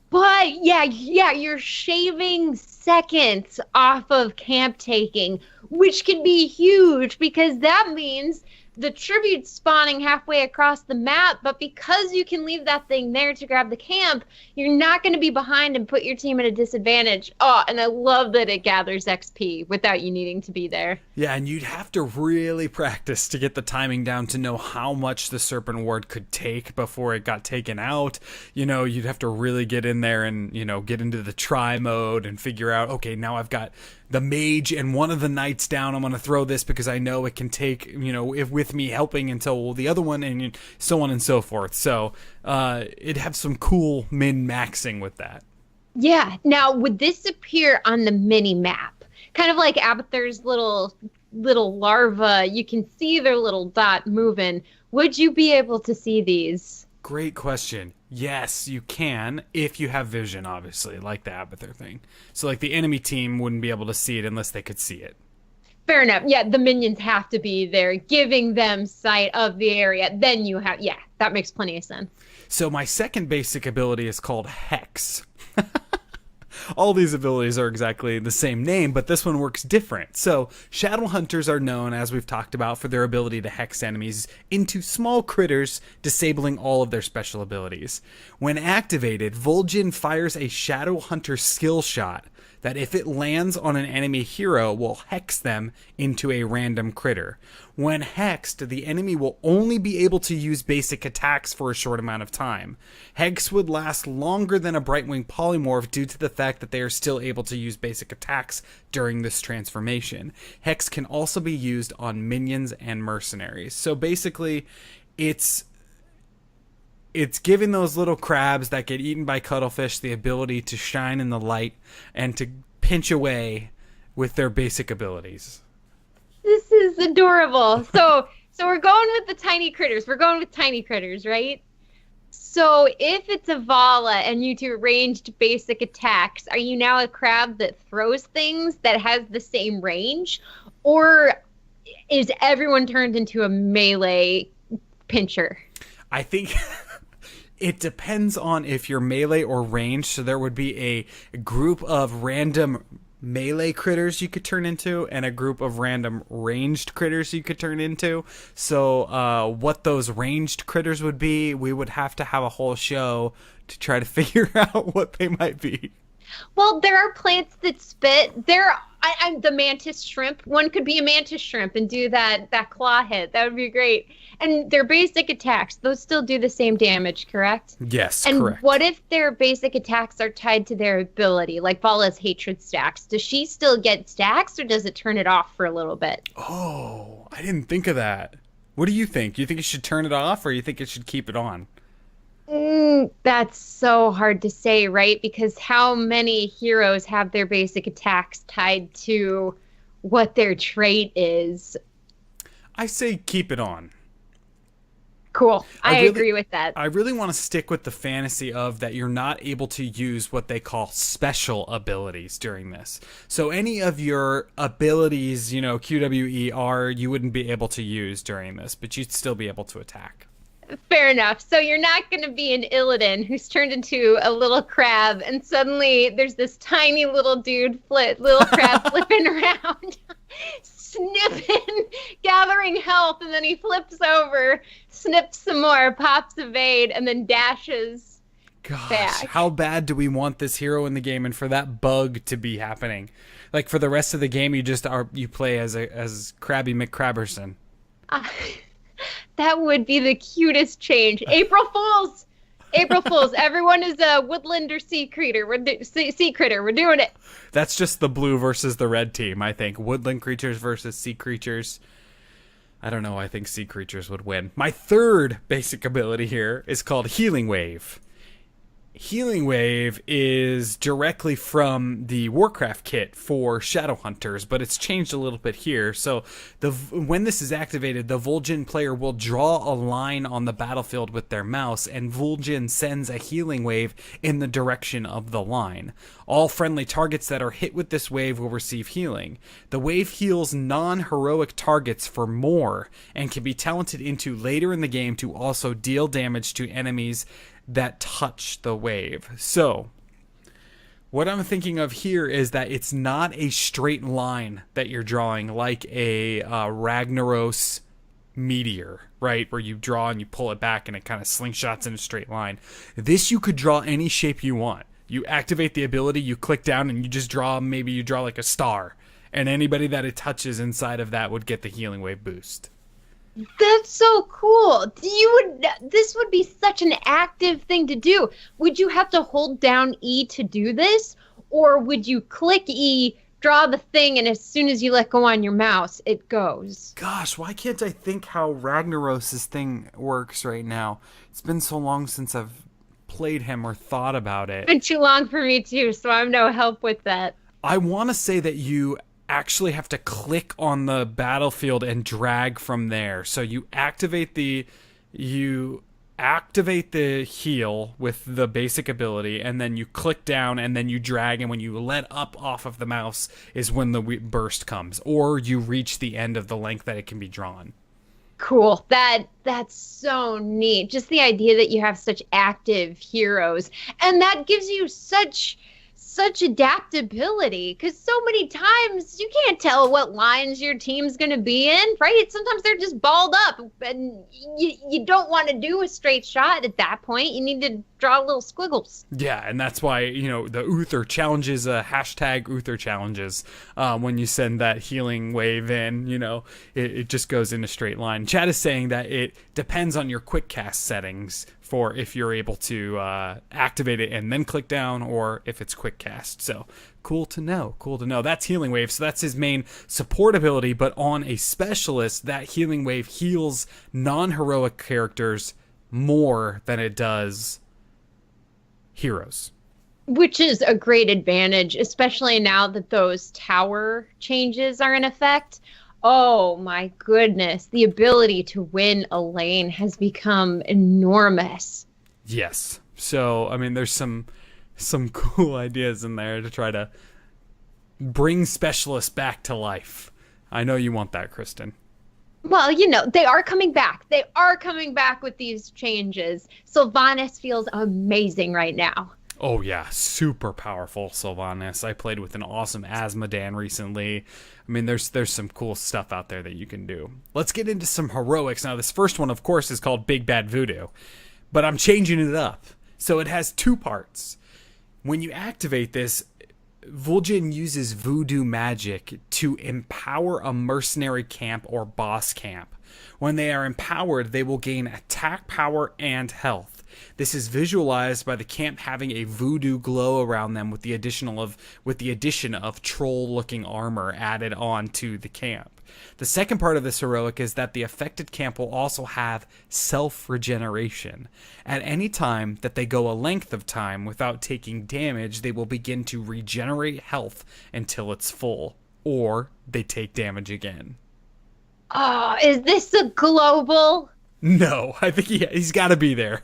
But yeah, you're shaving seconds off of camp taking, which can be huge because that means the tribute's spawning halfway across the map, but because you can leave that thing there to grab the camp, you're not going to be behind and put your team at a disadvantage. Oh, and I love that it gathers XP without you needing to be there. Yeah, and you'd have to really practice to get the timing down to know how much the Serpent Ward could take before it got taken out. You know, you'd have to really get in there and, you know, get into the try mode and figure out, okay, now I've got the mage and one of the knights down. I'm going to throw this because I know it can take, you know, if with me helping until the other one, and so on and so forth. So it'd have some cool min-maxing with that. Yeah. Now, would this appear on the mini map? Kind of like Abathur's little larva. You can see their little dot moving. Would you be able to see these? Great question. Yes, you can, if you have vision, obviously, like the Abathur thing. So, like, the enemy team wouldn't be able to see it unless they could see it. Fair enough. Yeah, the minions have to be there, giving them sight of the area. Then you have, yeah, that makes plenty of sense. So my second basic ability is called Hex. All these abilities are exactly the same name, but this one works different. So, Shadow Hunters are known, as we've talked about, for their ability to hex enemies into small critters, disabling all of their special abilities. When activated, Vol'jin fires a Shadow Hunter skill shot that, if it lands on an enemy hero, will hex them into a random critter. When hexed, the enemy will only be able to use basic attacks for a short amount of time. Hex would last longer than a Brightwing Polymorph due to the fact that they are still able to use basic attacks during this transformation. Hex can also be used on minions and mercenaries. So basically, it's giving those little crabs that get eaten by cuttlefish the ability to shine in the light and to pinch away with their basic abilities. This is adorable. So we're going with the tiny critters. We're going with tiny critters, right? So if it's a Vala and you do ranged basic attacks, are you now a crab that throws things that has the same range? Or is everyone turned into a melee pincher? I think it depends on if you're melee or ranged. So there would be a group of random melee critters you could turn into and a group of random ranged critters you could turn into. So what those ranged critters would be, we would have to have a whole show to try to figure out what they might be. Well, there are plants that spit. I'm the mantis shrimp. One could be a mantis shrimp and do that claw hit. That would be great. And their basic attacks, those still do the same damage, correct? Yes, and correct. And what if their basic attacks are tied to their ability, like Vala's hatred stacks? Does she still get stacks, or does it turn it off for a little bit? Oh, I didn't think of that. What do you think? Do you think it should turn it off, or you think it should keep it on? That's so hard to say, right? Because how many heroes have their basic attacks tied to what their trait is? I say keep it on. Cool. I agree with that. I really want to stick with the fantasy of that you're not able to use what they call special abilities during this. So any of your abilities, you know, QWER, you wouldn't be able to use during this, but you'd still be able to attack. Fair enough. So you're not going to be an Illidan who's turned into a little crab, and suddenly there's this tiny little little crab flipping around, snipping, gathering health, and then he flips over, snips some more, pops evade, and then dashes back. How bad do we want this hero in the game, and for that bug to be happening? Like, for the rest of the game, you play as Krabby McCrabberson. That would be the cutest change. April Fools! April Fools. Everyone is a woodland or sea critter. Sea critter. We're doing it. That's just the blue versus the red team, I think. Woodland creatures versus sea creatures. I don't know. I think sea creatures would win. My third basic ability here is called Healing Wave. Healing Wave is directly from the Warcraft kit for Shadowhunters, but it's changed a little bit here. So when this is activated, the Vol'jin player will draw a line on the battlefield with their mouse, and Vol'jin sends a healing wave in the direction of the line. All friendly targets that are hit with this wave will receive healing. The wave heals non-heroic targets for more, and can be talented into later in the game to also deal damage to enemies that touch the wave. So what I'm thinking of here is that it's not a straight line that you're drawing like a Ragnaros meteor, right? Where you draw and you pull it back and it kind of slingshots in a straight line. This you could draw any shape you want. You activate the ability, you click down, and you just draw, maybe you draw like a star. And anybody that it touches inside of that would get the healing wave boost. That's so cool. This would be such an active thing to do. Would you have to hold down E to do this? Or would you click E, draw the thing, and as soon as you let go on your mouse, it goes? Gosh, why can't I think how Ragnaros' thing works right now? It's been so long since I've played him or thought about it. It's been too long for me too, so I'm no help with that. I want to say that you actually have to click on the battlefield and drag from there. So you activate the heal with the basic ability, and then you click down, and then you drag, and when you let up off of the mouse is when the burst comes, or you reach the end of the length that it can be drawn. Cool. That's so neat. Just the idea that you have such active heroes, and that gives you such adaptability, because so many times you can't tell what lines your team's going to be in, right? Sometimes they're just balled up, and you don't want to do a straight shot at that point. You need to draw little squiggles. Yeah, and that's why, the Uther challenges, hashtag Uther challenges, when you send that healing wave in, it just goes in a straight line. Chad is saying that it depends on your quick cast settings for if you're able to activate it and then click down, or if it's quick cast. So cool to know. That's healing wave. So that's his main support ability, but on a specialist, that healing wave heals non-heroic characters more than it does heroes. Which is a great advantage, especially now that those tower changes are in effect. Oh my goodness, the ability to win a lane has become enormous. Yes. So, there's some cool ideas in there to try to bring specialists back to life. I know you want that, Kristen. Well, they are coming back. They are coming back with these changes. Sylvanas feels amazing right now. Oh yeah, super powerful Sylvanas. I played with an awesome Asmodan recently. There's some cool stuff out there that you can do. Let's get into some heroics. Now, this first one, of course, is called Big Bad Voodoo, but I'm changing it up. So it has two parts. When you activate this, Vol'jin uses voodoo magic to empower a mercenary camp or boss camp. When they are empowered, they will gain attack power and health. This is visualized by the camp having a voodoo glow around them with the addition of troll-looking armor added on to the camp. The second part of this heroic is that the affected camp will also have self-regeneration. At any time that they go a length of time without taking damage, they will begin to regenerate health until it's full, or they take damage again. Oh, is this a global? No, I think he's got to be there.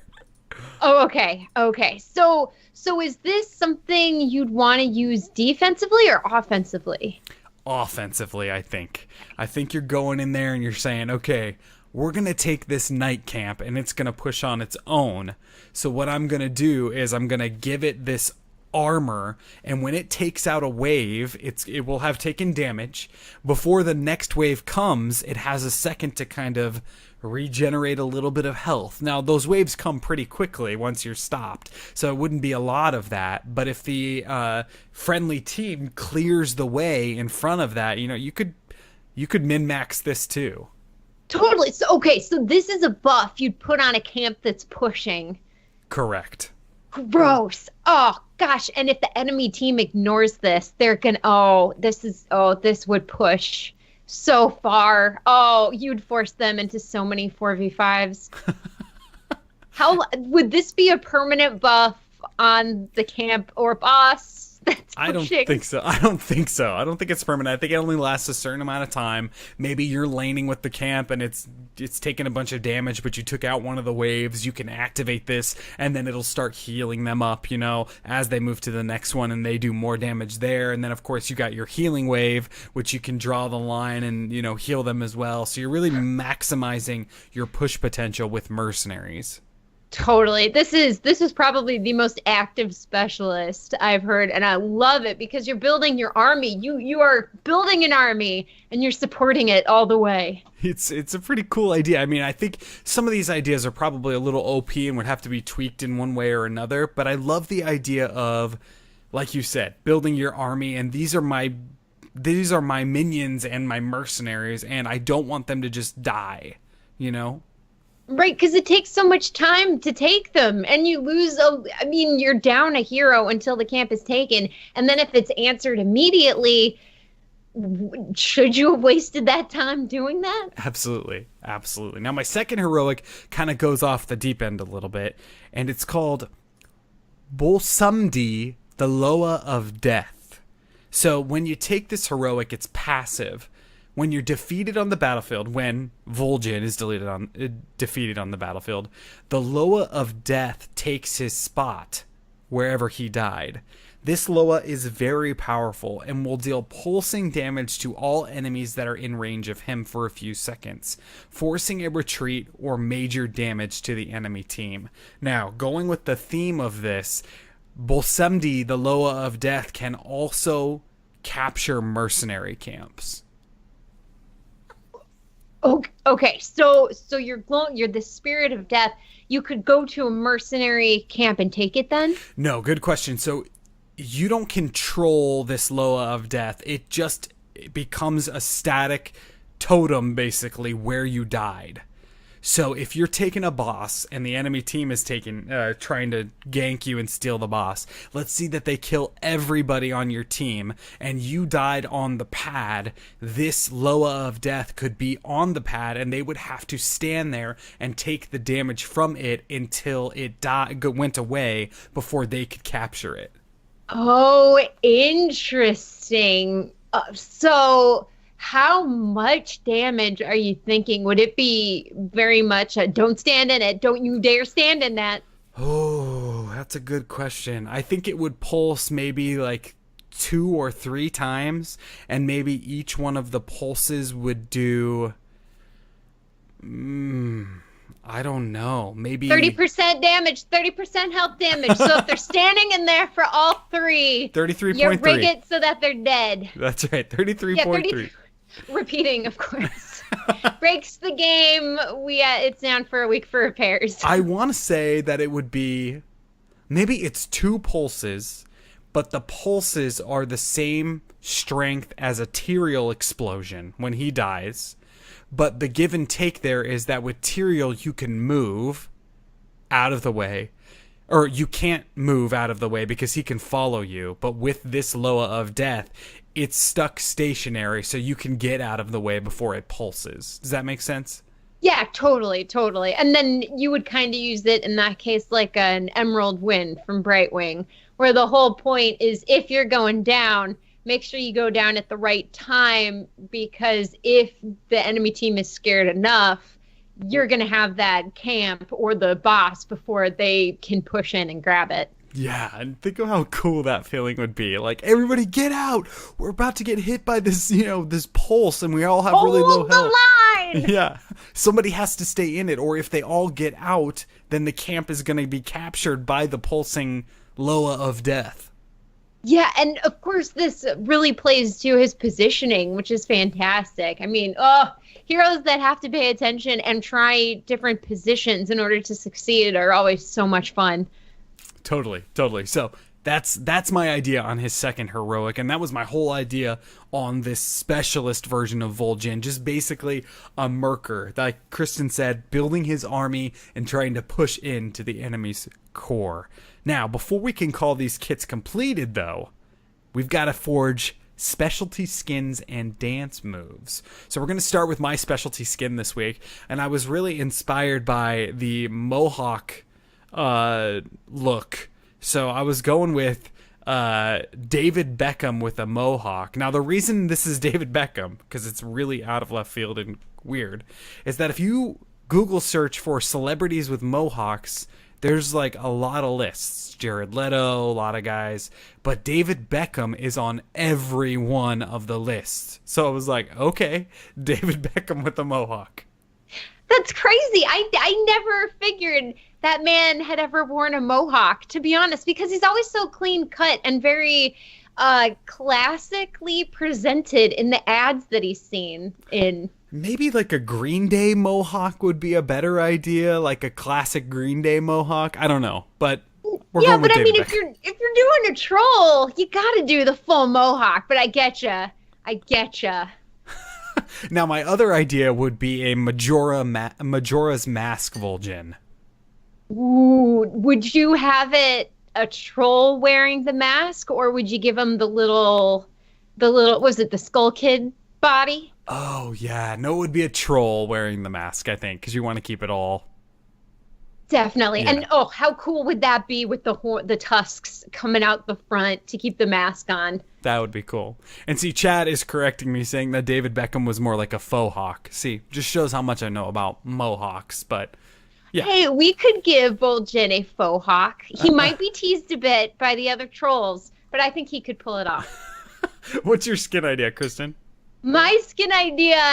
Oh, okay. So is this something you'd want to use defensively or offensively? Offensively, I think. I think you're going in there and you're saying, okay, we're going to take this night camp and it's going to push on its own. So what I'm going to do is I'm going to give it this armor, and when it takes out a wave, it will have taken damage. Before the next wave comes, it has a second to kind of regenerate a little bit of health. Now, those waves come pretty quickly once you're stopped, so it wouldn't be a lot of that. But if the friendly team clears the way in front of that, you could min-max this too. Totally. So this is a buff you'd put on a camp that's pushing. Correct. Gross. Oh gosh. And if the enemy team ignores this, they're gonna, this would push so far. Oh, you'd force them into so many 4v5s. How would this be a permanent buff on the camp or boss that's pushing? I don't think so. I don't think it's permanent. I think it only lasts a certain amount of time. Maybe you're laning with the camp and it's taking a bunch of damage, but you took out one of the waves. You can activate this, and then it'll start healing them up, as they move to the next one, and they do more damage there. And then, of course, you got your healing wave, which you can draw the line and, heal them as well. So you're really maximizing your push potential with mercenaries. Totally. This is probably the most active specialist I've heard, and I love it because you're building your army. You are building an army and you're supporting it all the way. It's a pretty cool idea. I mean, I think some of these ideas are probably a little OP and would have to be tweaked in one way or another, but I love the idea of, like you said, building your army, and these are my minions and my mercenaries, and I don't want them to just die, Right, because it takes so much time to take them, and you lose you're down a hero until the camp is taken, and then if it's answered immediately, should you have wasted that time doing that? Absolutely. Now, my second heroic kind of goes off the deep end a little bit, and it's called Bol'jin, the Loa of Death. So when you take this heroic, it's passive. When you're defeated on the battlefield, when Vol'jin is defeated on the battlefield, the Loa of Death takes his spot wherever he died. This Loa is very powerful and will deal pulsing damage to all enemies that are in range of him for a few seconds, forcing a retreat or major damage to the enemy team. Now, going with the theme of this, Bol'jin, the Loa of Death, can also capture mercenary camps. Okay, so you're the spirit of death. You could go to a mercenary camp and take it then? No, good question. So you don't control this Loa of Death. It just becomes a static totem, basically, where you died. So if you're taking a boss and the enemy team is trying to gank you and steal the boss, let's see that they kill everybody on your team and you died on the pad, this Loa of Death could be on the pad and they would have to stand there and take the damage from it until it went away before they could capture it. Oh, interesting. So how much damage are you thinking? Would it be very much don't stand in it, don't you dare stand in that? Oh, that's a good question. I think it would pulse maybe like 2 or 3 times, and maybe each one of the pulses would do I don't know, maybe 30% damage, 30% health damage. So if they're standing in there for all 3, 33.3. You rig it so that they're dead. That's right, 33.3. Repeating, of course. Breaks the game. It's down for a week for repairs. I want to say that it would be maybe it's 2 pulses, but the pulses are the same strength as a Tyrael explosion when he dies. But the give and take there is that with Tyrael you can move out of the way. Or you can't move out of the way because he can follow you. But with this Loa of Death, it's stuck stationary, so you can get out of the way before it pulses. Does that make sense? Yeah, totally. And then you would kind of use it in that case like an Emerald Wind from Brightwing, where the whole point is if you're going down, make sure you go down at the right time, because if the enemy team is scared enough, you're going to have that camp or the boss before they can push in and grab it. Yeah, and think of how cool that feeling would be. Like, everybody get out! We're about to get hit by this, this pulse, and we all have really low health. Hold the line! Yeah, somebody has to stay in it, or if they all get out, then the camp is going to be captured by the pulsing Loa of Death. Yeah, and of course this really plays to his positioning, which is fantastic. I mean, heroes that have to pay attention and try different positions in order to succeed are always so much fun. Totally. So that's my idea on his second heroic, and that was my whole idea on this specialist version of Vol'jin. Just basically a merker, like Kristen said, building his army and trying to push into the enemy's core. Now, before we can call these kits completed, though, we've got to forge specialty skins and dance moves. So we're going to start with my specialty skin this week, and I was really inspired by the Mohawk look. So I was going with David Beckham with a mohawk. Now, the reason this is David Beckham, because it's really out of left field and weird, is that if you Google search for celebrities with mohawks, there's like a lot of lists. Jared Leto, a lot of guys. But David Beckham is on every one of the lists. So I was like, okay, David Beckham with a mohawk. That's crazy. I never figured that man had ever worn a mohawk, to be honest, because he's always so clean cut and very classically presented in the ads that he's seen in. Maybe like a Green Day mohawk would be a better idea, like a classic Green Day mohawk. I don't know, but we're going with David Beckham. if you're doing a troll, you got to do the full mohawk. But I getcha. Now, my other idea would be a Majora's Mask Vol'jin. Ooh, would you have it a troll wearing the mask, or would you give him the little, was it the Skull Kid body? Oh, yeah. No, it would be a troll wearing the mask, I think, because you want to keep it all. Definitely. Yeah. And, oh, how cool would that be with the tusks coming out the front to keep the mask on? That would be cool. And see, Chad is correcting me, saying that David Beckham was more like a faux hawk. See, just shows how much I know about mohawks, but yeah. Hey, we could give Vol'jin a faux hawk. He might be teased a bit by the other trolls, but I think he could pull it off. What's your skin idea, Kristen? My skin idea,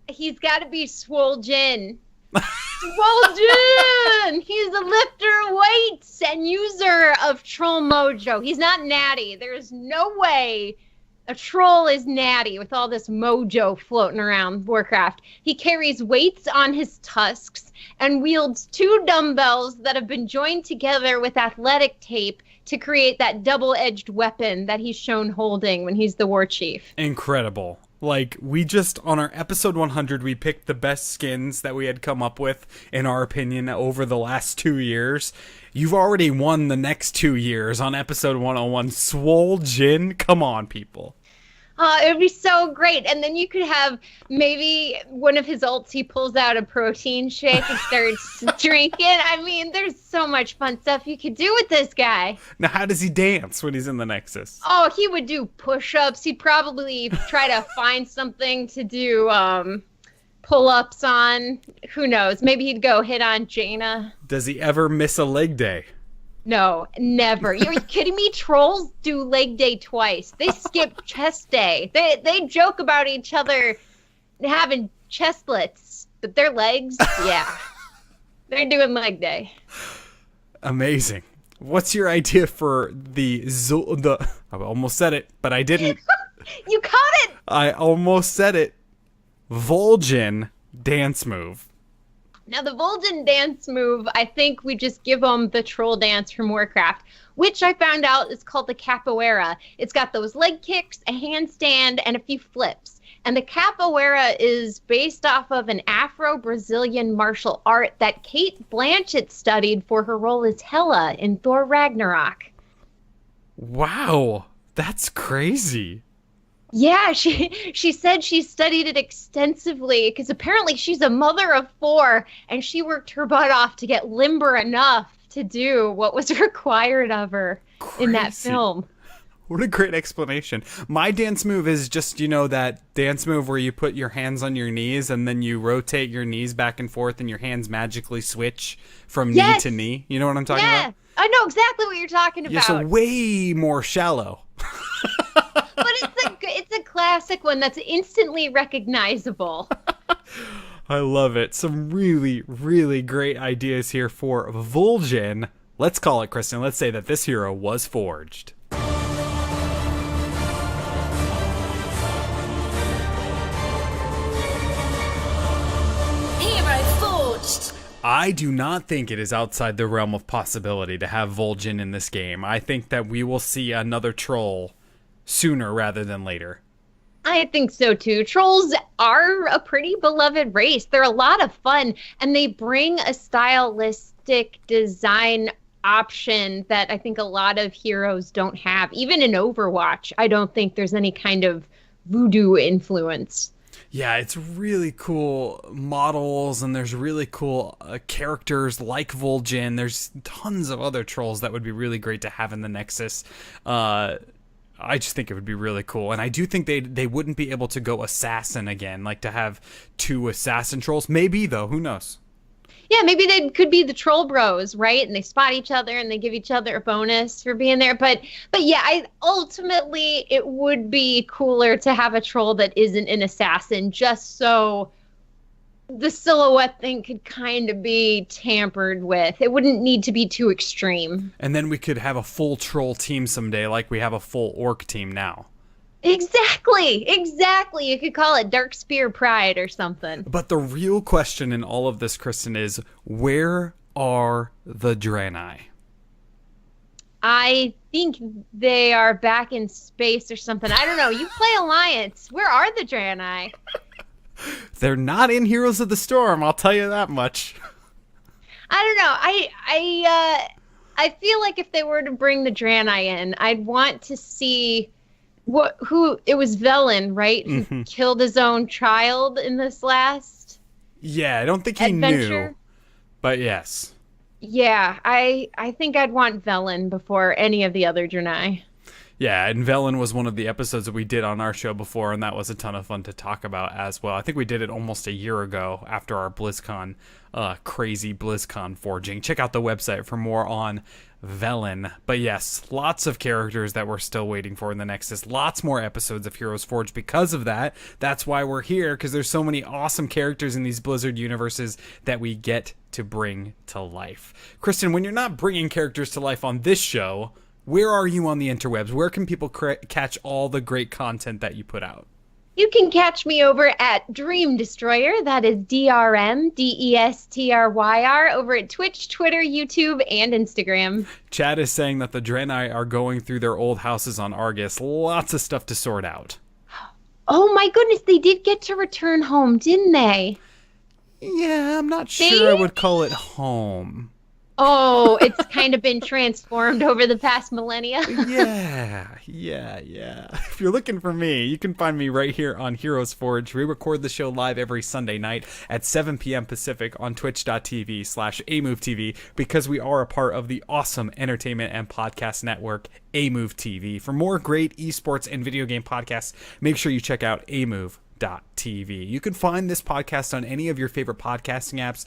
he's got to be Swoljin. Swoljin! He's a lifter of weights and user of troll mojo. He's not natty. There's no way a troll is natty with all this mojo floating around Warcraft. He carries weights on his tusks and wields 2 dumbbells that have been joined together with athletic tape to create that double-edged weapon that he's shown holding when he's the war chief. Incredible. Like, we just, on our episode 100, we picked the best skins that we had come up with, in our opinion, over the last 2 years. You've already won the next 2 years on episode 101. Swoljin? Come on, people. It would be so great. And then you could have maybe one of his ults, he pulls out a protein shake and starts drinking. I mean, there's so much fun stuff you could do with this guy. Now, how does he dance when he's in the Nexus? Oh, he would do push-ups. He'd probably try to find something to do pull-ups on. Who knows? Maybe he'd go hit on Jaina. Does he ever miss a leg day? No, never. Are you kidding me? Trolls do leg day twice. They skip chest day. They joke about each other having chestlets, but their legs, yeah. They're doing leg day. Amazing. What's your idea for the I almost said it, but I didn't. You caught it! I almost said it. Vol'jin dance move. Now, the Vol'jin dance move, I think we just give them the troll dance from Warcraft, which I found out is called the capoeira. It's got those leg kicks, a handstand, and a few flips. And the capoeira is based off of an Afro-Brazilian martial art that Kate Blanchett studied for her role as Hela in Thor Ragnarok. Wow, that's crazy. Yeah, she said she studied it extensively because apparently she's a mother of 4 and she worked her butt off to get limber enough to do what was required of her in that film. What a great explanation. My dance move is just, that dance move where you put your hands on your knees and then you rotate your knees back and forth and your hands magically switch from knee to knee. You know what I'm talking about? I know exactly what you're talking about. Yeah, so way more shallow. But it's a classic one that's instantly recognizable. I love it. Some really, really great ideas here for Vol'jin. Let's call it, Kristen. Let's say that this hero was forged. Hero Forged. I do not think it is outside the realm of possibility to have Vol'jin in this game. I think that we will see another troll sooner rather than later. I think so too. Trolls are a pretty beloved race. They're a lot of fun, and they bring a stylistic design option that I think a lot of heroes don't have. Even in Overwatch, I don't think there's any kind of voodoo influence. Yeah, it's really cool models, and there's really cool characters like Vol'jin. There's tons of other trolls that would be really great to have in the Nexus. I just think it would be really cool, and I do think they wouldn't be able to go assassin again, like to have 2 assassin trolls. Maybe though, who knows? Yeah, maybe they could be the troll bros, right? And they spot each other and they give each other a bonus for being there. But yeah, ultimately it would be cooler to have a troll that isn't an assassin, just so the silhouette thing could kind of be tampered with. It wouldn't need to be too extreme. And then we could have a full troll team someday, like we have a full orc team now. Exactly. You could call it Darkspear Pride or something. But the real question in all of this, Kristen, is where are the Draenei? I think they are back in space or something. I don't know. You play Alliance. Where are the Draenei? They're not in Heroes of the Storm, I'll tell you that much. I don't know. I feel like if they were to bring the Draenei in, I'd want to see who it was. Velen, right? Who killed his own child in this last Yeah, I don't think he adventure. knew. But yes. Yeah, I think I'd want Velen before any of the other Draenei. Yeah, and Velen was one of the episodes that we did on our show before, and that was a ton of fun to talk about as well. I think we did it almost a year ago after our BlizzCon, crazy BlizzCon forging. Check out the website for more on Velen. But yes, lots of characters that we're still waiting for in the Nexus. Lots more episodes of Heroes Forge because of that. That's why we're here, because there's so many awesome characters in these Blizzard universes that we get to bring to life. Kristen, when you're not bringing characters to life on this show, where are you on the interwebs? Where can people catch all the great content that you put out? You can catch me over at Dream Destroyer. That is DRMDESTRYR over at Twitch, Twitter, YouTube, and Instagram. Chad is saying that the Draenei are going through their old houses on Argus. Lots of stuff to sort out. Oh my goodness, they did get to return home, didn't they? Yeah, I'm not sure I would call it home. Oh, it's kind of been transformed over the past millennia. Yeah. If you're looking for me, you can find me right here on Heroes Forge. We record the show live every Sunday night at 7 p.m. Pacific on twitch.tv/Amove TV, because we are a part of the awesome entertainment and podcast network, Amove TV. For more great esports and video game podcasts, make sure you check out Amove TV. You can find this podcast on any of your favorite podcasting apps,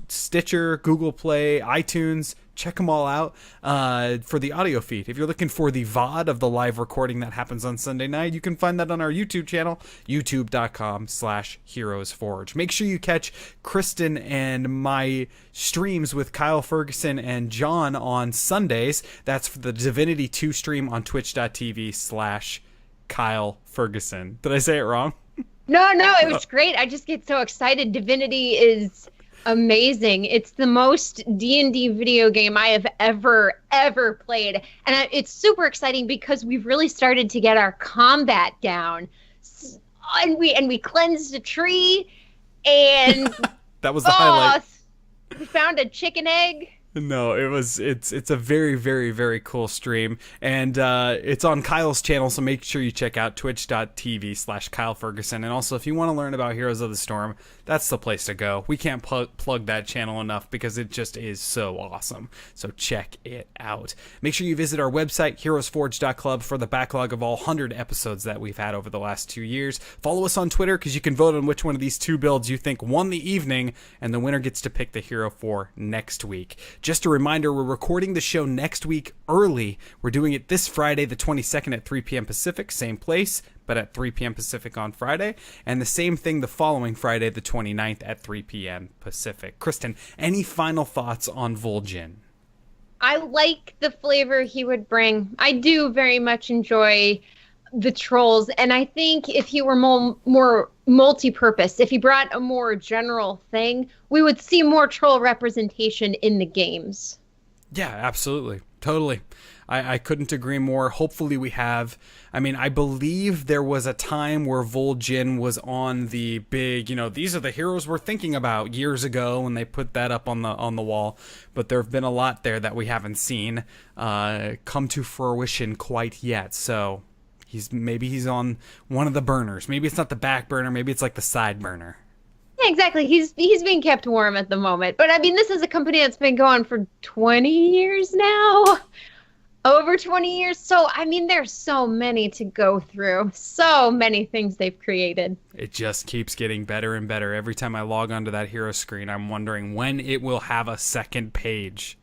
Stitcher, Google Play, iTunes. Check them all out for the audio feed. If you're looking for the VOD of the live recording that happens on Sunday night, you can find that on our YouTube channel, youtube.com/HeroesForge. Make sure you catch Kristen and my streams with Kyle Ferguson and John on Sundays. That's for the Divinity 2 stream on twitch.tv/Kyle Ferguson. Did I say it wrong? No, it was great. I just get so excited. Divinity is amazing. It's the most D&D video game I have ever played. And it's super exciting because we've really started to get our combat down. And we cleansed a tree, and that was the highlight. We found a chicken egg. No, it's a very, very, very cool stream, and it's on Kyle's channel, so make sure you check out twitch.tv/Kyle Ferguson. And also, if you want to learn about Heroes of the Storm, that's the place to go. We can't plug that channel enough because it just is so awesome. So check it out. Make sure you visit our website, heroesforge.club, for the backlog of all 100 episodes that we've had over the last 2 years. Follow us on Twitter, because you can vote on which one of these 2 builds you think won the evening, and the winner gets to pick the hero for next week. Just a reminder, we're recording the show next week early. We're doing it this Friday, the 22nd at 3 p.m. Pacific, same place, but at 3 p.m. Pacific on Friday. And the same thing the following Friday, the 29th at 3 p.m. Pacific. Kristen, any final thoughts on Vol'jin? I like the flavor he would bring. I do very much enjoy the trolls, and I think if he were more multi-purpose, if he brought a more general thing, we would see more troll representation in the games. Yeah, absolutely. Totally. I couldn't agree more. Hopefully we have. I mean, I believe there was a time where Vol'jin was on the big, these are the heroes we're thinking about years ago, and they put that up on the wall. But there have been a lot there that we haven't seen come to fruition quite yet. So Maybe he's on one of the burners. Maybe it's not the back burner. Maybe it's like the side burner. Yeah, exactly. He's being kept warm at the moment. But I mean, this is a company that's been going for 20 years now. Over 20 years. So, I mean, there's so many to go through. So many things they've created. It just keeps getting better and better. Every time I log onto that hero screen, I'm wondering when it will have a second page.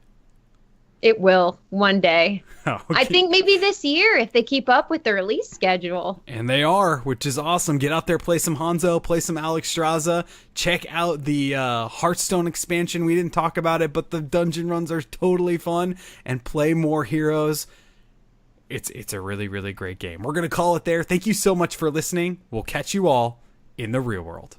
It will one day. Okay. I think maybe this year if they keep up with the release schedule. And they are, which is awesome. Get out there, play some Hanzo, play some Alexstrasza. Check out the Hearthstone expansion. We didn't talk about it, but the dungeon runs are totally fun. And play more heroes. It's a really, really great game. We're going to call it there. Thank you so much for listening. We'll catch you all in the real world.